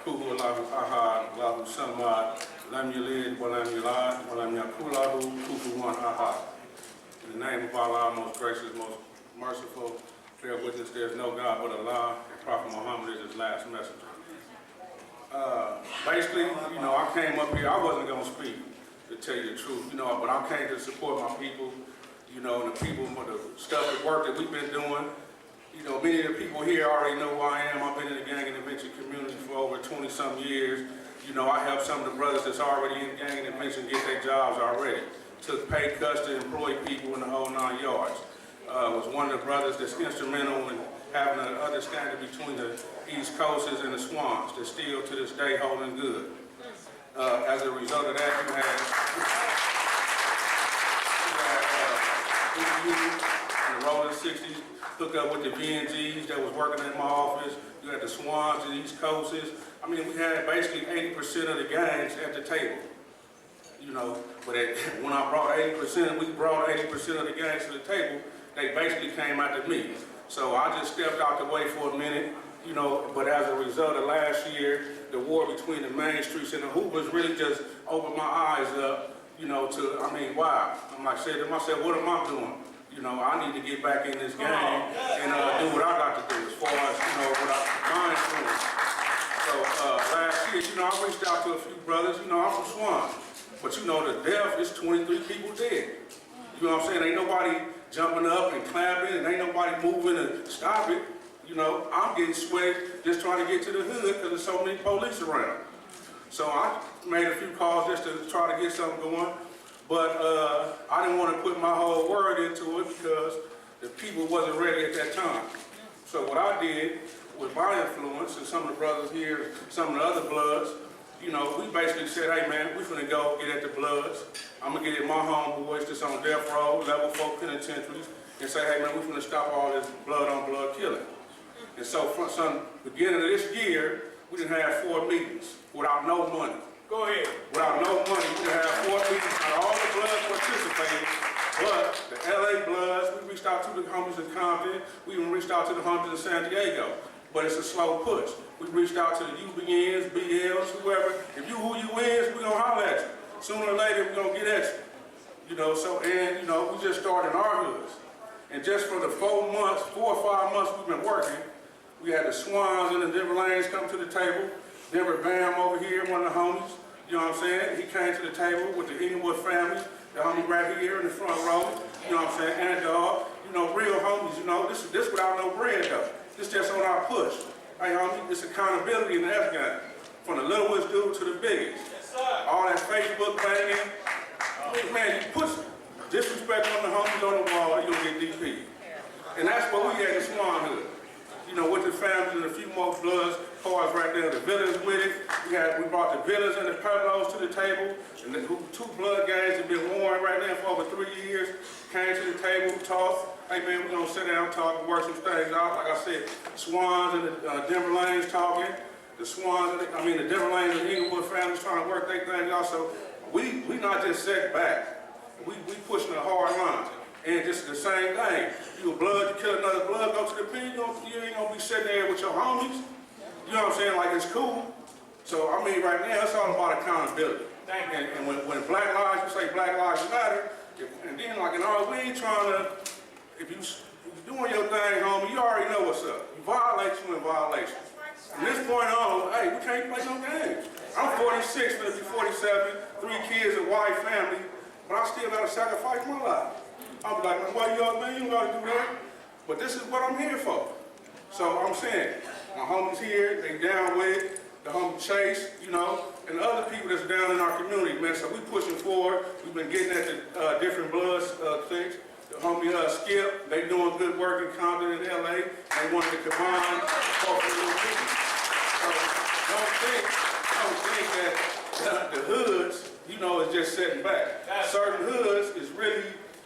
Kuhu Allahu Ahad, Allahu Samad, Lam Yalid, Walam Yulad, Walam Yakulahu, Kufuwan Ahad. In the name of Allah, most gracious, most merciful, bear witness there is no God but Allah, and Prophet Muhammad is his last messenger. Basically, I came up here, I wasn't going to speak, to tell you the truth, but I came to support my people, and the people, the stuff, the work that we've been doing. Many of the people here already know who I am. I've been in the gang intervention community for over 20-some years. I helped some of the brothers that's already in gang intervention get their jobs already. Took pay cuts to employ people in the whole 9 yards. Was one of the brothers that's instrumental in having an understanding between the East Coasters and the Swans that's still to this day holding good. As a result of that, you had in the rolling 60s, hook up with the VNGs that was working in my office. You had the Swans, the East Coasters. I mean, we had basically 80% of the gangs at the table. But when I brought 80%, we brought 80% of the gangs to the table, they basically came after me. So I just stepped out the way for a minute, but as a result of last year, the war between the main streets and the Hoopers really just opened my eyes up, wow. I'm like, saying to myself, what am I doing? I need to get back in this game and do what I got to do as far as, what I'm doing. So last year, I reached out to a few brothers, I'm from Swans. But the death is 23 people dead. You know what I'm saying? Ain't nobody jumping up and clapping and ain't nobody moving to stop it. I'm getting sweated just trying to get to the hood because there's so many police around. So I made a few calls just to try to get something going. But I didn't want to put my whole word into it because the people wasn't ready at that time. So what I did with my influence and some of the brothers here, some of the other Bloods, you know, we basically said, hey man, we finna go get at the Bloods. I'm gonna get at my homeboys that's on death row, level 4 penitentiaries, and say, hey man, we finna stop all this blood on blood killing. And so from some beginning of this year, we done had 4 meetings without no money. Go ahead. Without no money, we done had 4 meetings, and all the Bloods participated, but the LA Bloods, we reached out to the homies in Compton, we even reached out to the homies in San Diego, but it's a slow push. We reached out to the UBNs, BLs, whoever. If you who you is, we gonna holler at you. Sooner or later, we gonna get at you. You know, so, and you know, we just started in our hoods. And just for the 4 or 5 months we've been working, we had the Swans and the Denver Lanes come to the table. Denver Bam over here, one of the homies, you know what I'm saying? He came to the table with the Inglewood family, the homie right here in the front row, you know what I'm saying? And a dog, you know, real homies, you know, this without no bread though. This just on our push. Hey homie, it's accountability in the F game. From the littlest dude to the biggest. All that Facebook banging. Man, you put disrespect on the homies on the wall, you'll get DP. And that's what we had in Swan Hood. You know, with the families and a few more Bloods, cars right there, the villains with it. We brought the villains and the Pueblos to the table. And the 2 blood gangs have been warring right now for over 3 years. Came to the table, talked. Hey man, we're gonna sit down, talk, and work some things out. Like I said, Swans and the Denver Lanes talking. The Swans, the Denver Lanes and the Inglewood families trying to work their thing out. So we not just set back. We pushing a hard line. And just the same thing. You a Blood, you kill another Blood, go to the pen, you ain't gonna be sitting there with your homies. You know what I'm saying? Like it's cool. So I mean, right now it's all about accountability. And when Black Lives, you say Black Lives Matter, and then like in our, we ain't trying to. If you doing your thing, homie, you already know what's up. You violate, you in violation. From this point on, hey, we can't play no games. I'm 46, gonna be 47, 3 kids, a wife, family, but I still gotta sacrifice my life. I'll be like, man, what y'all man, you gotta do that. But this is what I'm here for. So I'm saying, my homies here, they down with it. The homie Chase, you know, and the other people that's down in our community, man. So we pushing forward. We've been getting at the different Bloods things. The homie Skip, they doing good work in Compton and LA. They wanted to combine both of those people. So don't think that the hoods, you know, is just sitting back. Certain hoods is really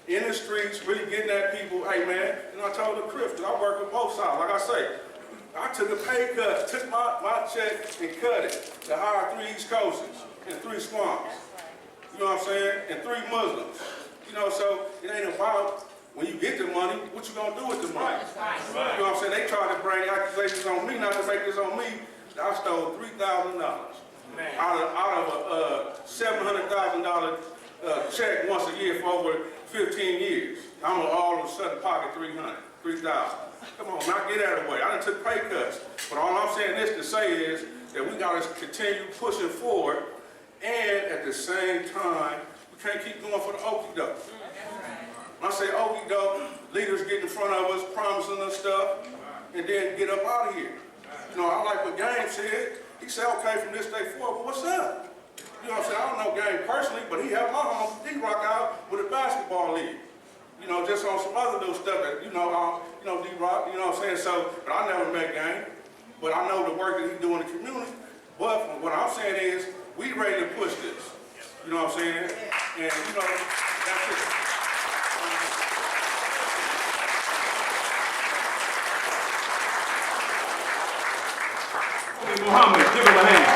in the streets, really getting at people. Hey man, and I told the Crips, because I work with both sides. Like I say, I took a pay cut, took my check and cut it to hire 3 East Coasters and 3 Swans. You know what I'm saying? And 3 Muslims. You know, so it ain't about when you get the money, what you gonna do with the money. You know what I'm saying? They try to bring accusations on me, not to make this on me. I stole $3,000 out of a $700,000 check once a year for over 15 years. I'm gonna all of a sudden pocket $3,000. Come on, not get out of the way. I done took pay cuts. But all I'm saying this to say is that we gotta continue pushing forward, and at the same time, we can't keep going for the okie doke. When I say okie doke, leaders get in front of us, promising us stuff, and then get up out of here. You know, I like what Game said. He said, okay, from this day forward, well, what's up? You know what I'm saying? I don't know Game personally, but he helped my home D-Rock out with a basketball league. You know, just on some other little stuff that, you know, D-Rock, you know what I'm saying? So, but I never met Game. But I know the work that he do in the community. But what I'm saying is, we ready to push this. You know what I'm saying? And, you know, that's it. Muhammad, give him a hand.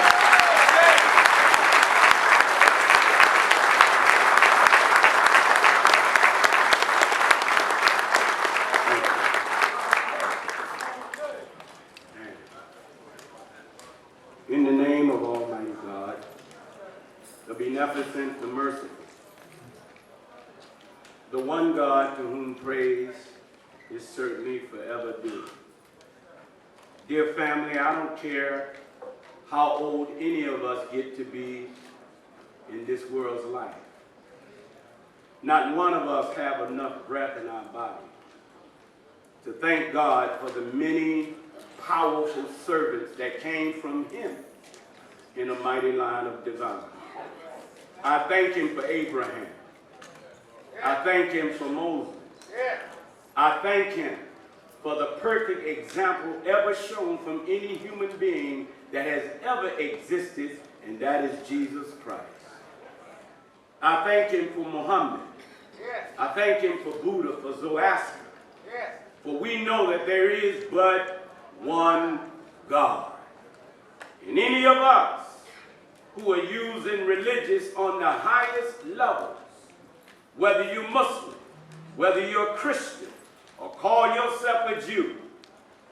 In the name of Almighty God, the beneficent, the merciful, the one God to whom praise is certainly forever due. Dear family, I don't care how old any of us get to be in this world's life. Not one of us have enough breath in our body to thank God for the many powerful servants that came from him in a mighty line of development. I thank him for Abraham. I thank him for Moses. I thank him for the perfect example ever shown from any human being that has ever existed, and that is Jesus Christ. I thank him for Muhammad. I thank him for Buddha, for Zoroaster. For we know that there is but one God. And any of us who are using religious on the highest levels, whether you're Muslim, whether you're Christian, or call yourself a Jew,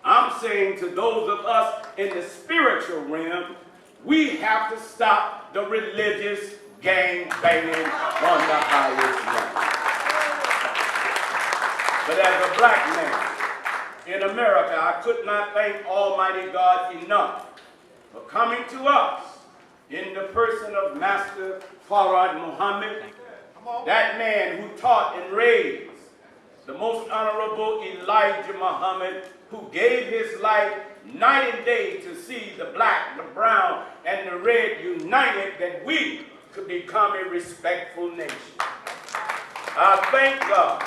I'm saying to those of us in the spiritual realm, we have to stop the religious gang banging on the highest level. But as a black man in America, I could not thank Almighty God enough for coming to us in the person of Master Farad Muhammad, that man who taught and raised the most honorable Elijah Muhammad, who gave his life night and day to see the black, the brown, and the red united, that we could become a respectful nation. I thank God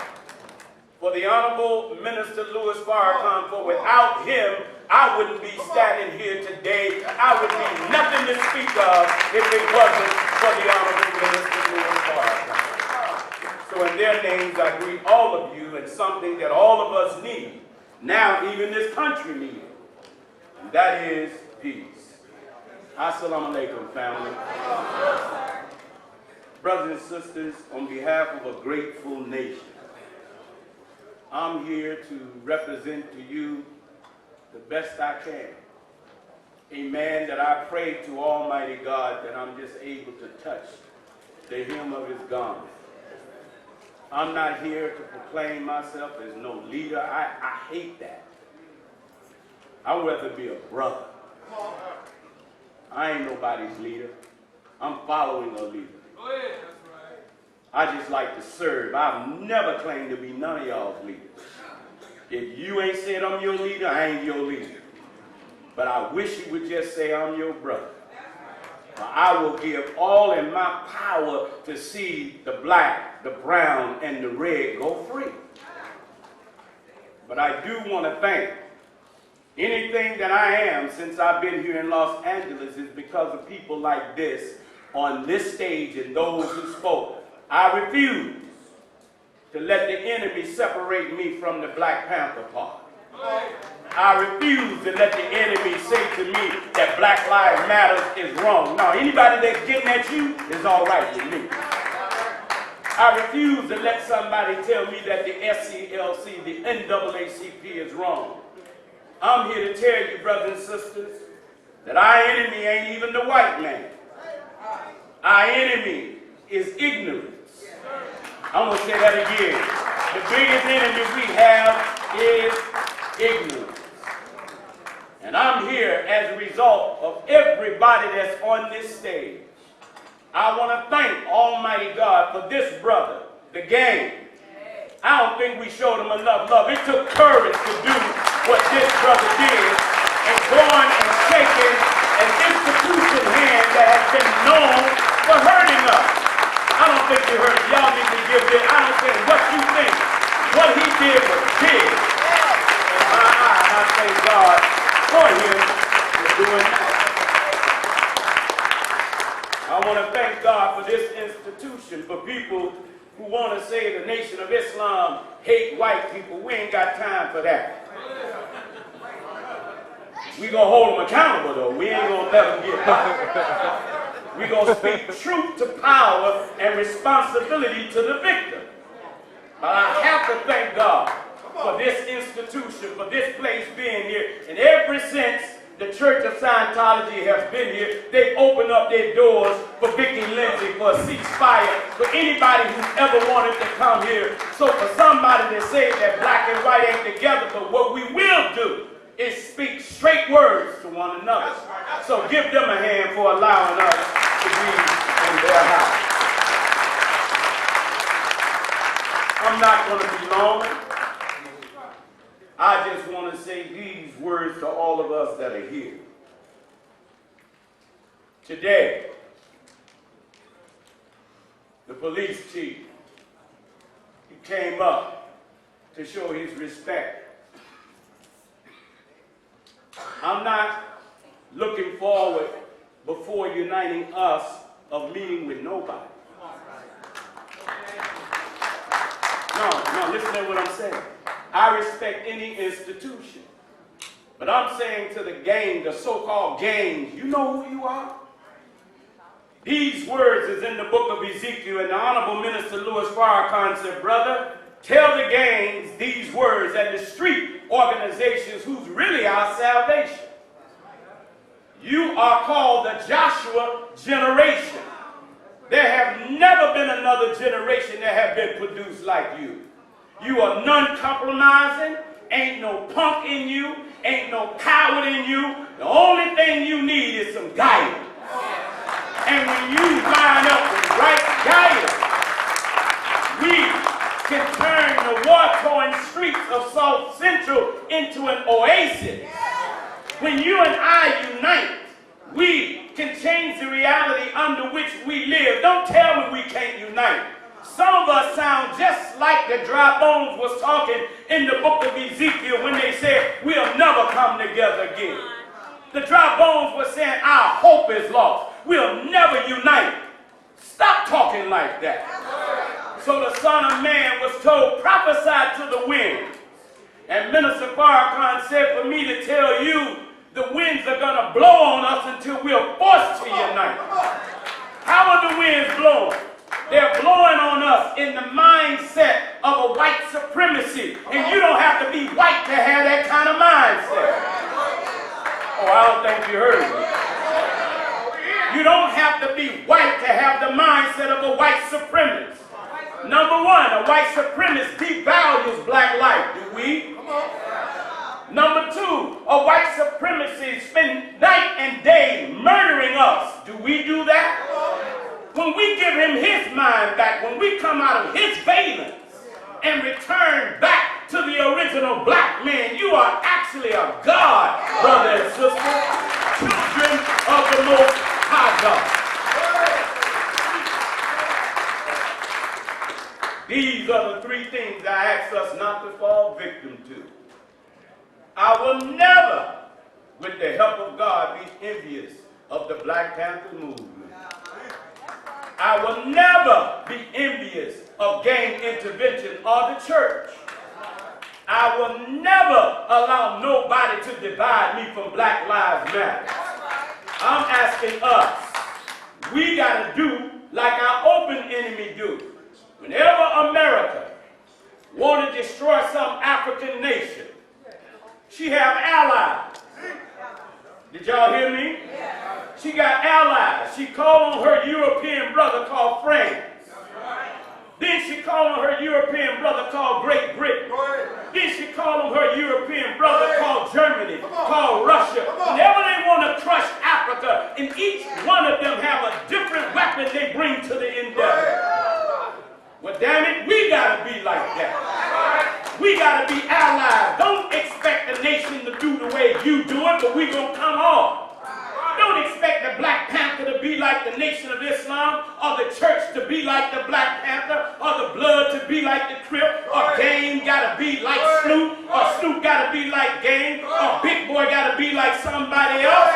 for the Honorable Minister Louis Farrakhan, for without him, I wouldn't be standing here today. I would be nothing to speak of if it wasn't for the Honorable Minister Louis Farrakhan. So in their names, I greet all of you, and something that all of us need, now even this country needs, and that is peace. Assalamu alaikum, family. Brothers and sisters, on behalf of a grateful nation, I'm here to represent to you the best I can. A man that I pray to Almighty God that I'm just able to touch the hem of his garment. I'm not here to proclaim myself as no leader. I hate that. I'd rather be a brother. I ain't nobody's leader. I'm following a leader. I just like to serve. I've never claimed to be none of y'all's leaders. If you ain't said I'm your leader, I ain't your leader. But I wish you would just say I'm your brother. I will give all in my power to see the black, the brown, and the red go free. But I do want to thank anything that I am since I've been here in Los Angeles is because of people like this on this stage and those who spoke. I refuse to let the enemy separate me from the Black Panther Party. I refuse to let the enemy say to me that Black Lives Matter is wrong. No, anybody that's getting at you is all right with me. I refuse to let somebody tell me that the SCLC, the NAACP is wrong. I'm here to tell you, brothers and sisters, that our enemy ain't even the white man. Our enemy is ignorance. I'm going to say that again. The biggest enemy we have is ignorance. And I'm here as a result of everybody that's on this stage. I want to thank Almighty God for this brother, the gang. I don't think we showed him enough love. It took courage to do what this brother did and going and shaking an institution hand that has been known for hurting us. I don't think you heard it. Y'all need to give it. I don't care what you think. What he did was big in my eye, and I thank God for him for doing that. I want to thank God for this institution, for people who want to say the Nation of Islam hate white people. We ain't got time for that. We gonna hold them accountable though. We ain't gonna let them get by. We gonna speak truth to power and responsibility to the victim. But I have to thank God for this institution, for this place being here. And ever since the Church of Scientology has been here, they've opened up their doors for Vicky Lindsay, for a ceasefire, for anybody who's ever wanted to come here. So for somebody to say that black and white ain't together, but what we will do is speak straight words to one another. So give them a hand for allowing us to be in their house. I'm not going to be long. I just want to say these words to all of us that are here. Today, the police chief, he came up to show his respect looking forward before uniting us of meeting with nobody. No, listen to what I'm saying. I respect any institution. But I'm saying to the gang, the so-called gangs, you know who you are? These words is in the book of Ezekiel, and the Honorable Minister Louis Farrakhan said, brother, tell the gangs these words and the street organizations who's really our salvation. You are called the Joshua generation. There have never been another generation that have been produced like you. You are non-compromising, ain't no punk in you, ain't no coward in you. The only thing you need is some guidance. And when you line up with right guidance, we can turn the war-torn streets of South Central into an oasis. When you and I unite, we can change the reality under which we live. Don't tell me we can't unite. Some of us sound just like the dry bones was talking in the book of Ezekiel when they said, we'll never come together again. The dry bones were saying, our hope is lost. We'll never unite. Stop talking like that. So the Son of Man was told, prophesy to the wind. And Minister Farrakhan said for me to tell you, the winds are going to blow on us until we're forced to unite. How are the winds blowing? They're blowing on us in the mindset of a white supremacy. And you don't have to be white to have that kind of mindset. Oh, I don't think you heard me. You don't have to be white to have the mindset of a white supremacist. Number one, a white supremacist devalues black life. Do we? Number two, a white supremacist spend night and day murdering us. Do we do that? When we give him his mind back, when we come out of his valence and return back to the original black man, you are actually a God, brother and sister, children of the Most High God. These are the three things I ask us not to fall victim to. I will never, with the help of God, be envious of the Black Panther movement. I will never be envious of gang intervention or the church. I will never allow nobody to divide me from Black Lives Matter. I'm asking us, we got to do like our open enemy do. Whenever America want to destroy some African nation, she have allies. Did y'all hear me? She got allies. She called on her European brother called France. Then she called on her European brother called Great Britain. Then she called on her European brother called Germany, called Russia. Whenever they want to crush Africa, and each one of them have a different weapon they bring to the endeavor. Well, damn it, we got to be like that. We got to be allies. Don't expect the nation to do the way you do it, but we going to come on. Don't expect the Black Panther to be like the Nation of Islam, or the church to be like the Black Panther, or the blood to be like the Crip, or Game got to be like Snoop, or Snoop got to be like Game, or Big Boy got to be like somebody else.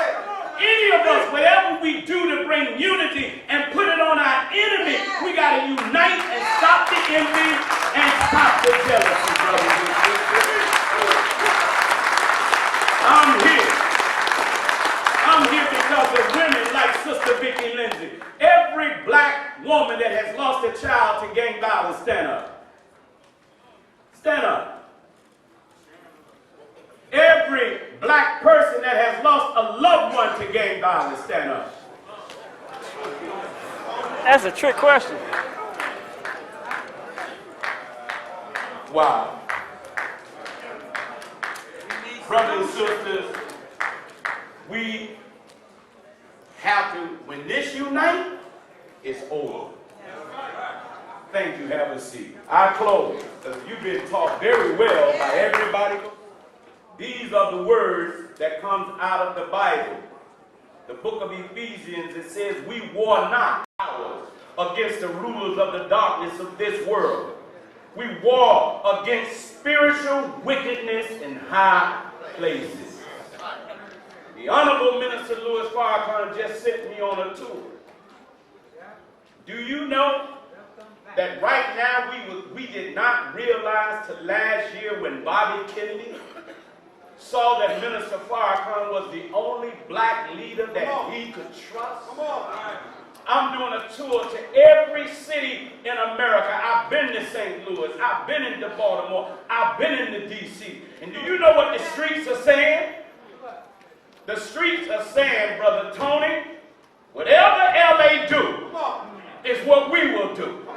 Any of us, whatever we do to bring unity and put it on our enemy, we got to unite and stop the envy and stop the jealousy, brothers and sisters. I'm here because of women like Sister Vicki Lindsay. Every black woman that has lost a child to gang violence, stand up. Stand up. Every black person that has lost a loved one to gang violence, stand up. That's a trick question. Wow. Brothers and sisters, we have to, when this unite, it's over. Thank you, have a seat. I close, because you've been taught very well by everybody. These are the words that comes out of the Bible. The book of Ephesians, it says, we war not against the rulers of the darkness of this world. We war against spiritual wickedness in high places. The Honorable Minister Louis Farrakhan just sent me on a tour. Do you know that right now we did not realize till last year when Bobby Kennedy saw that Minister Farrakhan was the only black leader that he could trust? I'm doing a tour to every city in America. I've been to St. Louis. I've been into Baltimore. I've been into D.C. And do you know what the streets are saying? The streets are saying, Brother Tony, whatever L.A. do is what we will do. When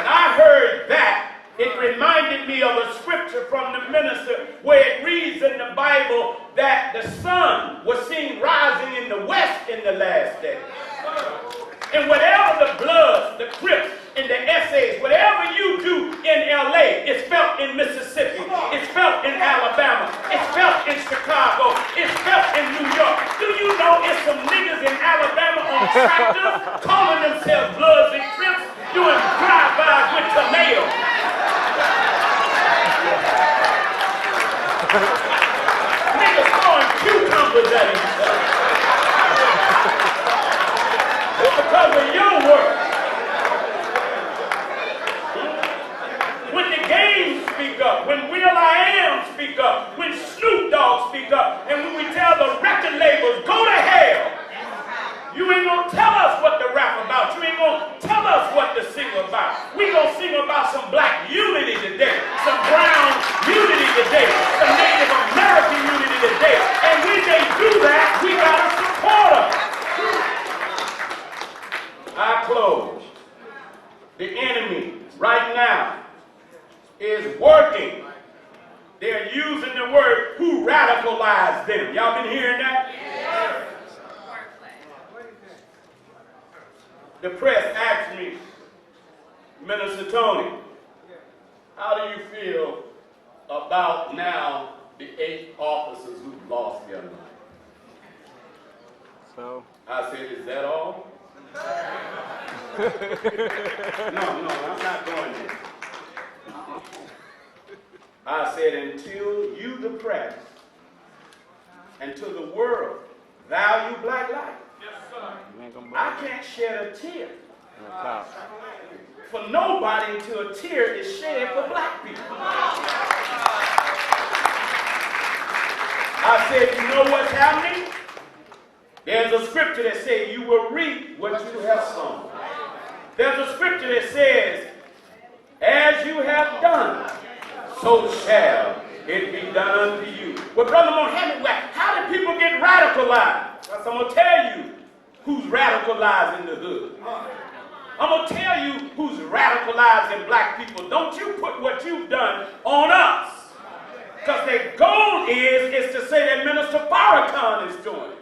I heard that, it reminded me of a scripture from the minister where it reads in the Bible that the sun was seen rising in the west in the last day. And whatever the Bloods, the Crips, and the essays, whatever you do in LA, it's felt in Mississippi, it's felt in Alabama, it's felt in Chicago, it's felt in New York. Do you know it's some niggas in Alabama on tractors calling themselves Bloods and Crips doing drive-bys with tomatoes? Niggas throwing cucumbers at each other. It's because of your work. When the Games speak up, when will.i.am speak up, when Snoop Dogg speak up, and when we tell the record labels, go to hell, you ain't gonna tell us what to rap about. You ain't gonna tell us what to sing about. We gonna sing about some black unity today, some brown unity today, some Native American unity today. And when they do that, we gotta support them. I close. The enemy right now is working. They're using the word who radicalized them. Y'all been hearing that? Yes. The press asked me, Minister Tony, how do you feel about now the 8 officers who've lost their life? So I said, is that all? No, I'm not going there. I said, until you, the press, and to the world, value black life, I can't shed a tear for nobody until a tear is shed for black people. I said, you know what's happening? There's a scripture that says you will reap what you have sown. There's a scripture that says, as you have done, so shall it be done unto you. Well, Brother Mohammed, how did people get radicalized? I'm going to tell you who's radicalized in the hood. I'm going to tell you who's radicalized in black people. Don't you put what you've done on us. Because their goal is to say that Minister Farrakhan is doing it.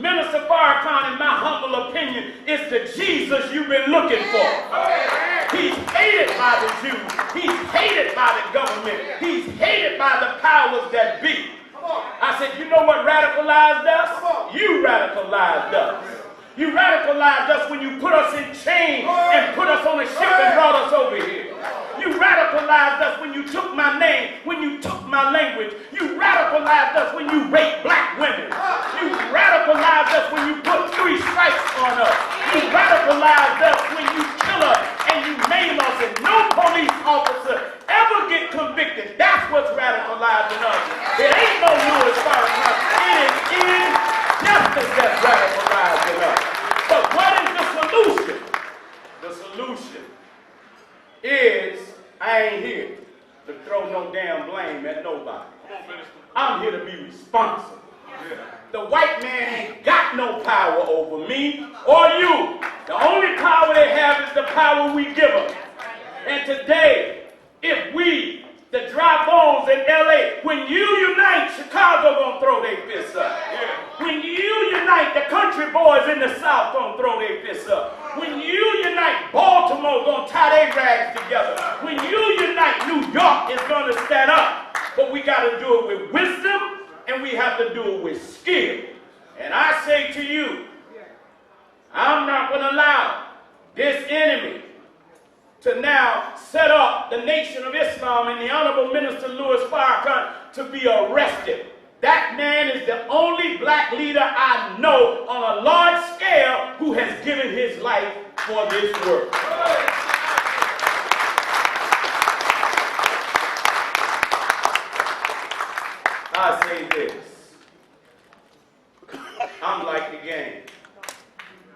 Minister Farrakhan, in my humble opinion, is the Jesus you've been looking for. He's hated by the Jews. He's hated by the government. He's hated by the powers that be. I said, you know what radicalized us? You radicalized us. You radicalized us when you put us in chains and put us on a ship and brought us over here. You radicalized us when you took my name, when you took my language. You radicalized us when you raped black women. You radicalized us when you put 3 stripes on us. You radicalized us when you kill us and you maim us, and no police officer ever get convicted. That's what's radicalizing us. It ain't no Louis Farrakhan. It is injustice that's radicalizing us. But what is the solution? The solution is, I ain't here to throw no damn blame at nobody. I'm here to be responsible. The white man ain't got no power over me or you. The only power they have is the power we give them. And today, if we, the dry bones in LA, when you unite, Chicago gonna throw their fists up. When you unite, the country boys in the South gonna throw their fists up. When you unite, Baltimore gonna tie their rags together. When you unite, New York is gonna stand up. But we gotta do it with wisdom, and we have to do it with skill. And I say to you, I'm not gonna allow this enemy to now set up the Nation of Islam and the Honorable Minister Louis Farrakhan to be arrested That man is the only black leader I know on a large scale who has given his life for this work. I say this. I'm like the game.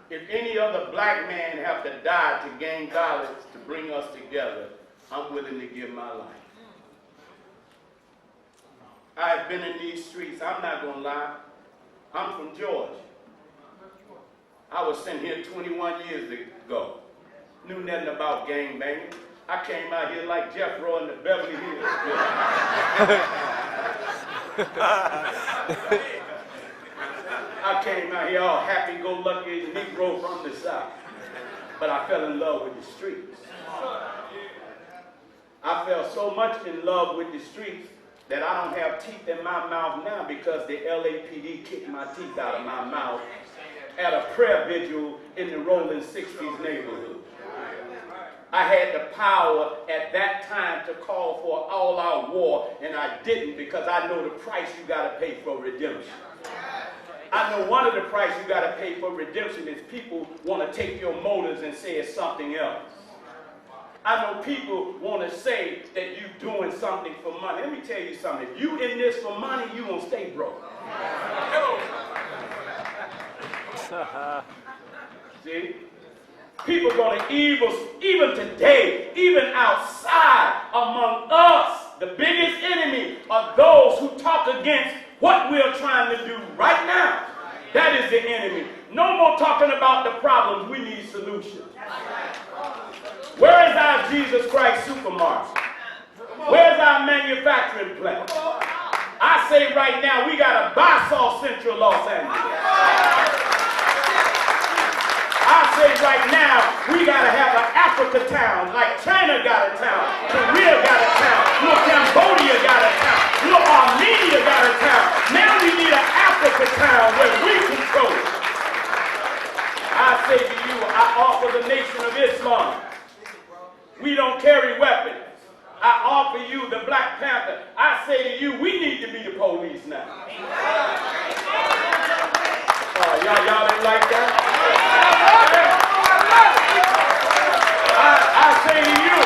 If any other black man have to die to gain dollars to bring us together, I'm willing to give my life. I've been in these streets, I'm not gonna lie. I'm from Georgia. I was sent here 21 years ago. Knew nothing about gang banging. I came out here like Jethro in the Beverly Hills. I came out here all happy-go-lucky Negro from the South. But I fell in love with the streets. I fell so much in love with the streets that I don't have teeth in my mouth now because the LAPD kicked my teeth out of my mouth at a prayer vigil in the Rolling 60s neighborhood. I had the power at that time to call for an all-out war, and I didn't because I know the price you got to pay for redemption. I know one of the price you got to pay for redemption is people want to take your motives and say it's something else. I know people want to say that you're doing something for money. Let me tell you something. If you in this for money, you gonna stay broke. See? People gonna even today, even outside among us, the biggest enemy are those who talk against what we're trying to do right now. That is the enemy. No more talking about the problems. We need solutions. Where is our Jesus Christ supermarket? Where's our manufacturing plant? I say right now, we got to buy South Central Los Angeles. I say right now, we got to have an Africa town, like China got a town, Korea got a town, look, Cambodia got a town, look, Armenia got a town. Now we need an Africa town where we control it. I say to you, I offer the Nation of Islam. We don't carry weapons. I offer you the Black Panther. I say to you, we need to be the police now. Y'all didn't like that? I say to you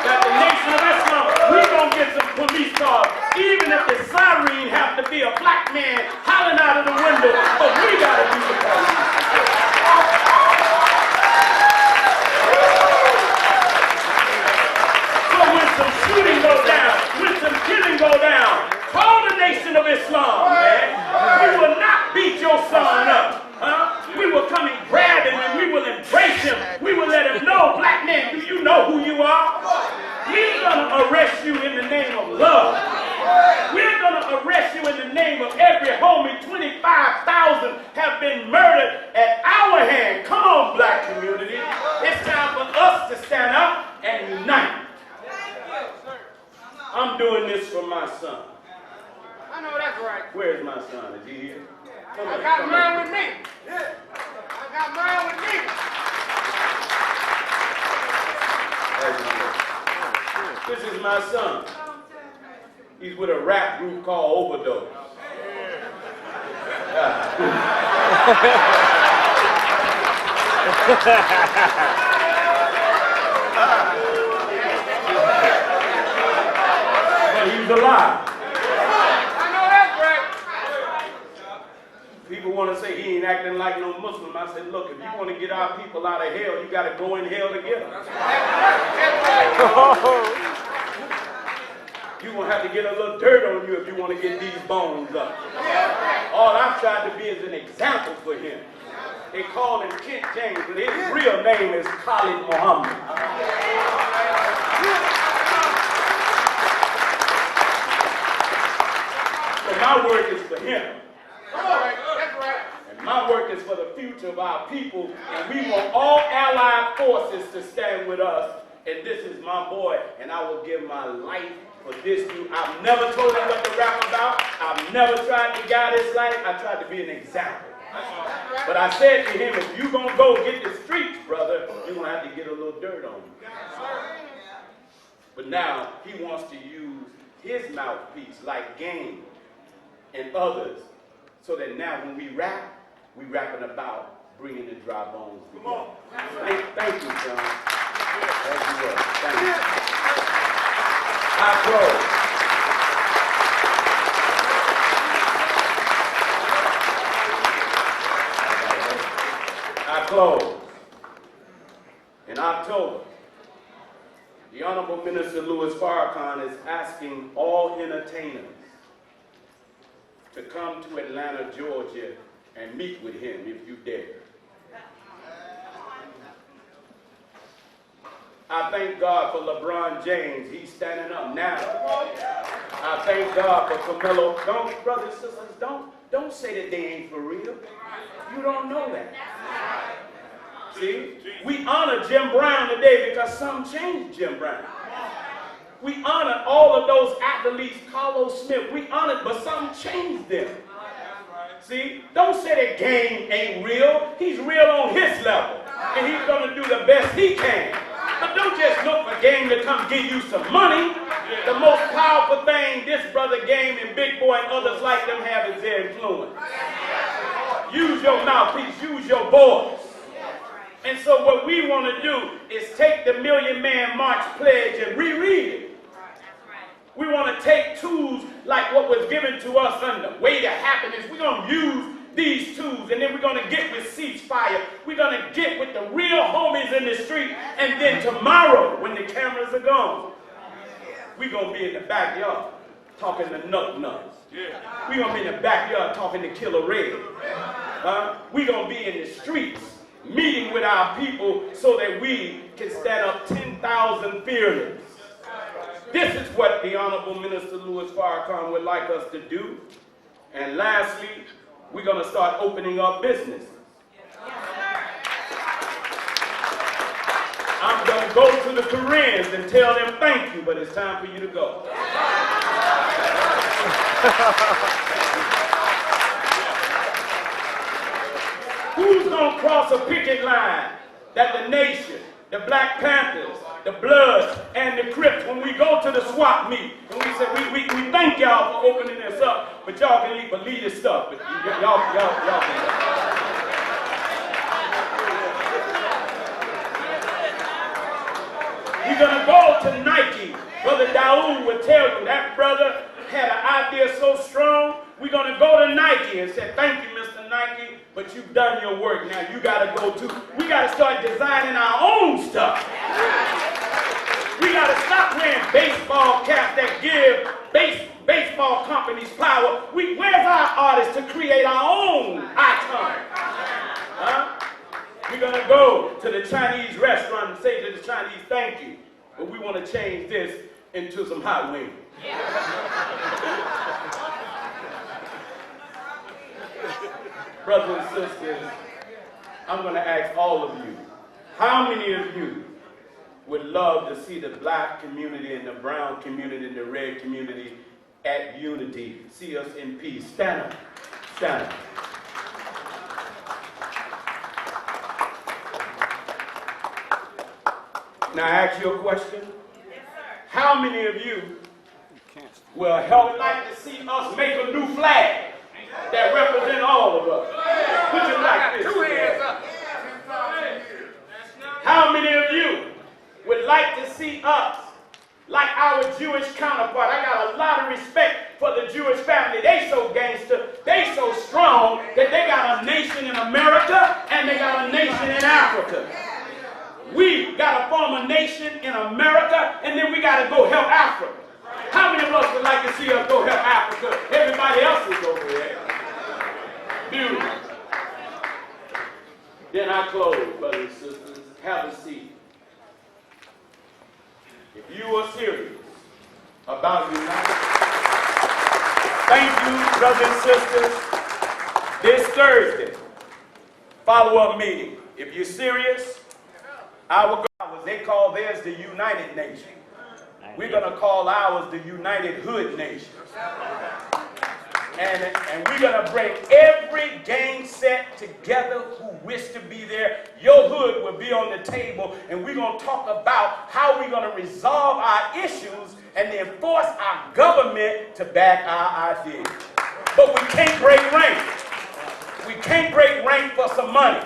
that the Nation of Islam, we gonna get some police cars, even if the siren have to be a black man hollering out of the window, but we gotta be the police. Some shooting go down, when some killing go down, call the Nation of Islam, man. We will not beat your son up, huh? We will come and grab him and we will embrace him. We will let him know, black man, do you know who you are? We're gonna arrest you in the name of love. We're gonna arrest you in the name of every homie. 25,000 have been murdered at our hand. Come on, black community. It's time for us to stand up and unite. I'm doing this for my son. I know that's right. Where's my son? Is he here? I got mine with me. Yeah. I got mine with me. This is my son. He's with a rap group called Overdose. He's alive. I know that's right. People want to say he ain't acting like no Muslim. I said, look, if you want to get our people out of hell, you got to go in hell together. You're going to have to get a little dirt on you if you want to get these bones up. All I've tried to be is an example for him. They call him Kent James, but his real name is Khalid Muhammad. So my work is for him. And my work is for the future of our people. And we want all allied forces to stand with us. And this is my boy. And I will give my life for this dude. I've never told him what to rap about. I've never tried to guide his life. I tried to be an example. But I said to him, if you're going to go get the streets, brother, you're going to have to get a little dirt on you. But now he wants to use his mouthpiece like game and others, so that now when we rapping about bringing the dry bones together. Thank you, John. Thank you, Lord. Thank you. I close. In October, the Honorable Minister Louis Farrakhan is asking all entertainers to come to Atlanta, Georgia, and meet with him if you dare. I thank God for LeBron James. He's standing up now. I thank God for Camelo. Brothers and sisters, don't say that they ain't for real. You don't know that. See, we honor Jim Brown today because something changed Jim Brown. We honor all of those athletes, Carlos Smith. We honored, but something changed them. See, don't say that game ain't real. He's real on his level, and he's going to do the best he can. But don't just look for game to come give you some money. The most powerful thing this brother Game and Big Boy and others like them have is their influence. Use your mouthpiece, use your voice. And so what we want to do is take the Million Man March pledge and reread it. We want to take tools like what was given to us under Way to Happiness. We're going to use these tools, and then we're going to get with ceasefire. We're going to get with the real homies in the street, and then tomorrow, when the cameras are gone, we're going to be in the backyard talking to Nut Nuts. We're going to be in the backyard talking to Killer Red. We're going to be in the streets meeting with our people so that we can stand up 10,000 fearless. This is what the Honorable Minister Louis Farrakhan would like us to do. And lastly, we're going to start opening up businesses. I'm going to go to the Koreans and tell them thank you, but it's time for you to go. Who's going to cross a picket line that the nation, the Black Panthers, the Bloods, and the Crips, when we go to the swap meet, and we say, we thank y'all for opening this up, but y'all can believe this stuff, but y'all can. We're going to go to Nike. Brother Daoud will tell you that brother had an idea so strong. We're going to go to Nike and say, thank you, Mr. Nike, but you've done your work. Now you got to go too. We got to start designing our own stuff. We got to stop wearing baseball caps that give baseball companies power. Where's our artists to create our own icon? We're going to go to the Chinese restaurant and say to the Chinese, thank you, but we want to change this into some hot wings. Brothers and sisters, I'm going to ask all of you, how many of you would love to see the Black community and the brown community and the red community at unity, see us in peace? Stand up. Stand up. Now I ask you a question. How many of you will help like to see us make a new flag that represents all of us? Put it like this. 2 hands up. How many of you would like to see us like our Jewish counterpart? I got a lot of respect for the Jewish family. They so gangster, they so strong that they got a nation in America and they got a nation in Africa. We got to form a nation in America, and then we got to go help Africa. How many of us would like to see us go help Africa? Everybody else is over there. Beautiful. Then I close, brothers and sisters. Have a seat. If you are serious about uniting, thank you, brothers and sisters. This Thursday, follow-up meeting. If you're serious, our God, they call theirs the United Nation. We're going to call ours the United Hood Nation. And we're going to bring every gang set together who wish to be there. Your hood will be on the table, and we're going to talk about how we're going to resolve our issues and then force our government to back our ideas. but we can't break rank. We can't break rank for some money.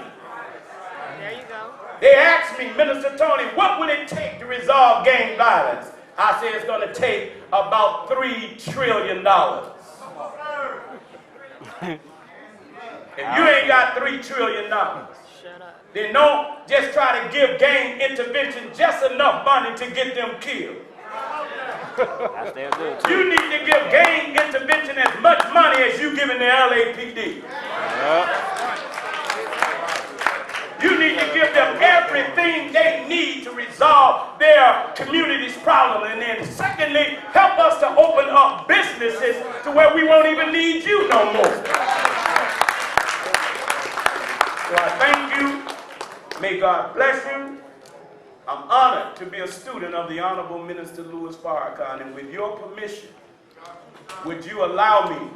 There you go. They asked me, Minister Tony, what would it take to resolve gang violence? I said it's going to take about $3 trillion. If you ain't got $3 trillion, then don't just try to give gang intervention just enough money to get them killed. You need to give gang intervention as much money as you giving the LAPD. You need to give them everything they need to resolve their community's problem. And then secondly, help us to open up businesses to where we won't even need you no more. So I thank you. May God bless you. I'm honored to be a student of the Honorable Minister Louis Farrakhan, and with your permission, would you allow me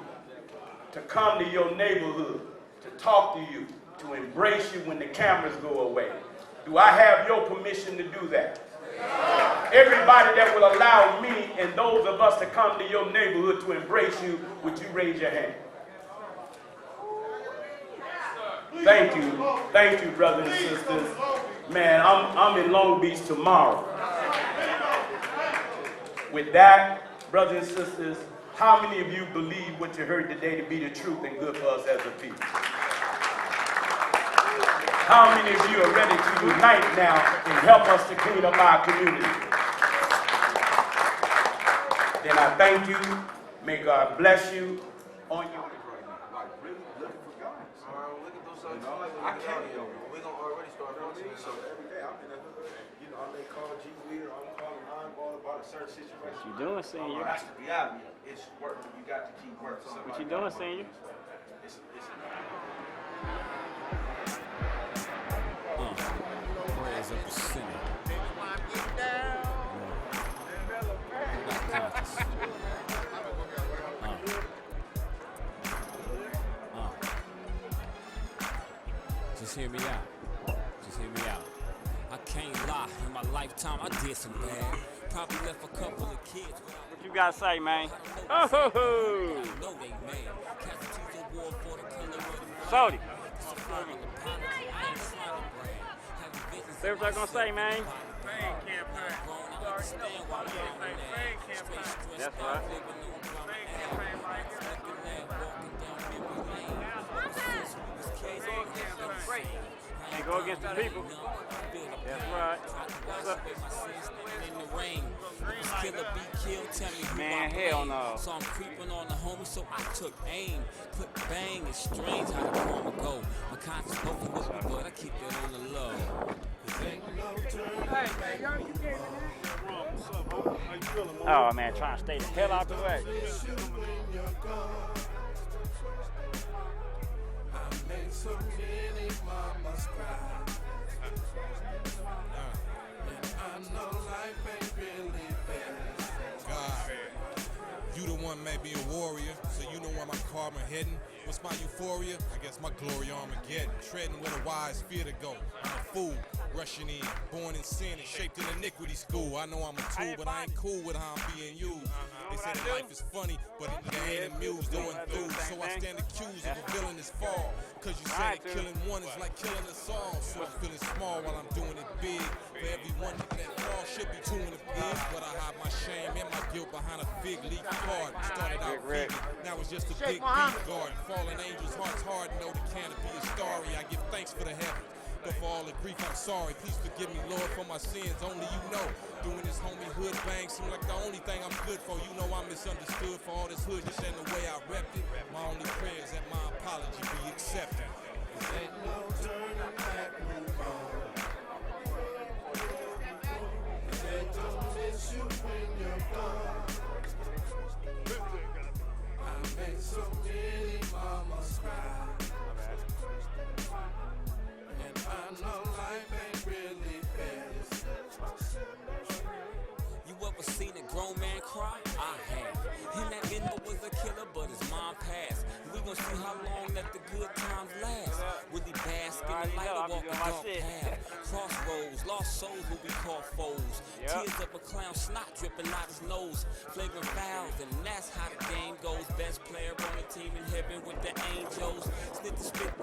to come to your neighborhood, to talk to you, to embrace you when the cameras go away? Do I have your permission to do that? Everybody that will allow me and those of us to come to your neighborhood to embrace you, would you raise your hand? Thank you, brothers and sisters. Man, I'm in Long Beach tomorrow. With that, brothers and sisters, how many of you believe what you heard today to be the truth and good for us as a people? How many of you are ready to unite now and help us to clean up our community? Then I thank you. May God bless you on your way. I can't, we're gonna already start functioning, so every day I'm in the hood, you know, I may call G Weeder, I'm calling Eyeball about a certain situation. What you doing, senior? That's the reality. It's work. You got to keep working. What you doing, senior? It's Prayers of the sinner. Just hear me out. Just hear me out. I can't lie. In my lifetime, I did some bad. Probably left a couple of kids. What you gotta say, man? Oh, Sody. Say what y'all gonna say, man. That's right. Can't go against the people. That's right. What's up? Man, hell no. So I'm creeping on the homie, so I took aim. Put bang, it's strange how the karma go. My conscience spoken with me, but I keep it on the low. Oh man, trying to stay the hell out the way. God, you the one may be a warrior, so you know where my karma hidden. What's my euphoria? I guess my glory Armageddon. Treading where the wise fear to go. I'm a fool, rushing in, born in sin and shaped in iniquity school. I know I'm a tool, but I ain't cool with how I'm being used. They say that life is funny, but they ain't amused or enthused. So I stand accused of a villainous fall. Cause you say that killing one is like killing us all. So I'm feeling small while I'm doing it big. For everyone that fall should be doing it big. But I hide my shame and my guilt behind a fig leaf card. Started out vegan, now it's just a big beef garden. Fallen angels' hearts hard and know the canopy is starry. I give thanks for the heaven. But for all the grief, I'm sorry. Please forgive me, Lord, for my sins. Only you know. Doing this homie hood bang seem like the only thing I'm good for. You know I'm misunderstood for all this hoodness and the way I repped it. My only prayer is that my apology be accepted. Ain't no turning back, move on. They don't miss you when you're gone. I made so many mamas cry. I know life ain't really fair. You ever seen a grown man cry? I have. Him that been there was a killer, but his mom passed. We gon' see how long that the good times last. Will he bask in the light or walk a dark path? Crossroads, lost souls will be called foes. Tears of a clown, snot dripping out his nose. Flagrant fouls, and that's how the game goes. Best player on the team in heaven with the angels. Snip the spit,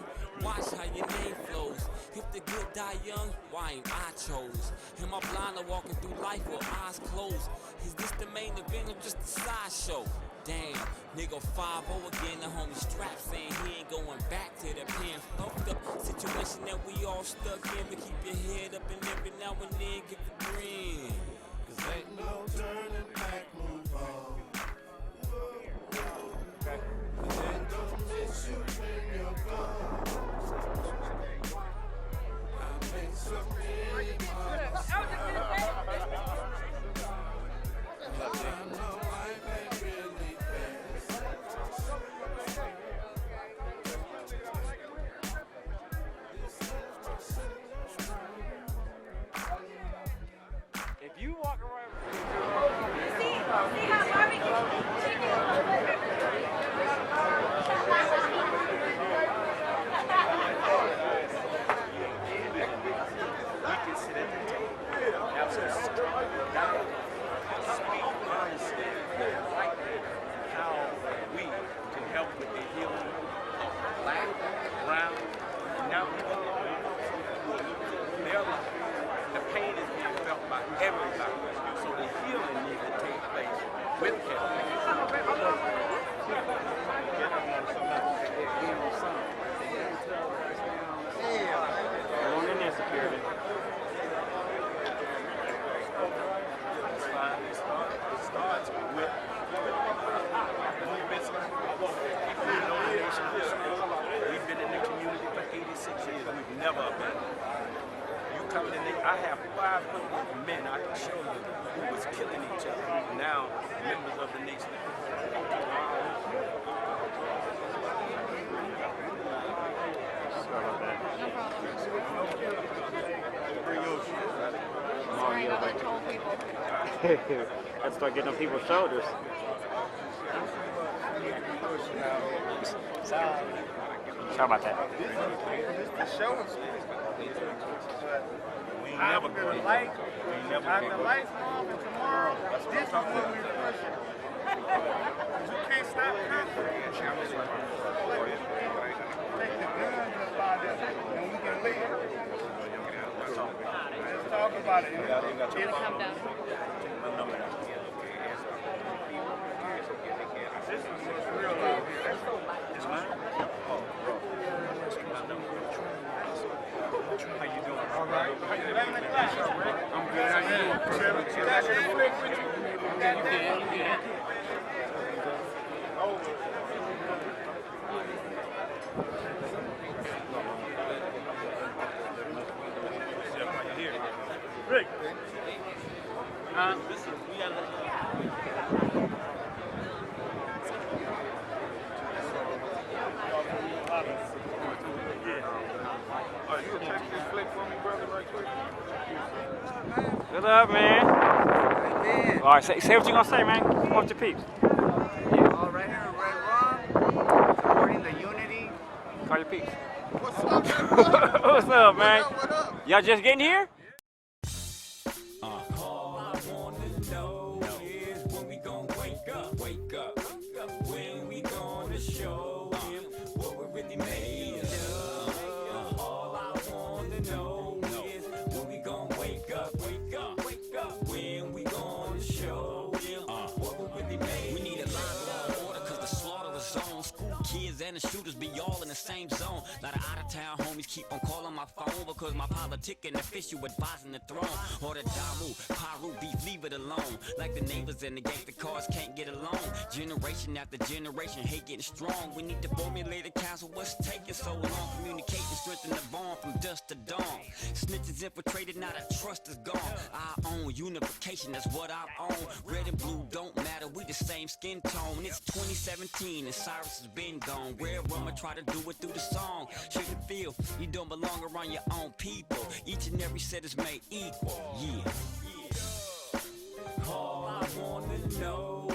watch how your name flows. If the good die young, why ain't I chose? Am I blind or walking through life with eyes closed? Is this the main event or just a sideshow? Damn, nigga 5-0 again, the homie strap saying he ain't going back to the pen. Fucked up situation that we all stuck in, but keep your head up and every now and then give a grin. Cause ain't no turning back, move on. And don't miss you when you're gone. I make some big hearts. If you walk around. See how barbecue chicken. How we can help with the healing of black, brown, now the pain is being felt by everybody. So the healing needs to take place with Go on in there, security. It starts with movements like we've been in the community for 86 years. We've never abandoned. You come in, I have 500 men I can show you who was killing each other. Now, members of the nation. Sorry about that. Sorry, I told people. Let's start getting on people's shoulders. Sorry about that. The show is Never after the lights off and tomorrow, this is when we push it. You can't stop conflict. Take the guns up out there and we can leave. Let's talk about it. It'll come down. This is what's real out here. It's mine? How you doing? All right. 11 o'clock. I'm good. How you doing? You got your flip with you? You got that? You can. Over. Rick. Good up, man. Amen. All right, say what you gonna say, man. Come up to peeps. All right here in Red Rum, supporting the unity. Call your peeps. What's up? What's up, man? What up? Y'all just getting here? All I wanna know is when we gon' wake up, when we gonna show him what we really made of. All I wanna know is when we gon' wake up, when we gonna show him what we really made of. We need a line of order 'cause the slaughter is on. School kids and the shooters be all in the same zone. Lot of out-of-town homies keep on calling my phone because my politic and official advising the throne. Or the Daru, Paru beef, leave it alone. Like the neighbors and the gangster cars can't get along. Generation after generation, hate getting strong. We need to formulate a council, what's taking so long? Communication, strengthen the bond from dusk to dawn. Snitches infiltrated, now the trust is gone. I own unification, that's what I own. Red and blue don't matter, we the same skin tone. It's 2017 and Cyrus has been gone. Rare rum, I try to do it through the song. Shouldn't feel you don't belong around your own people. Each and every set is made equal. Yeah. All I wanna know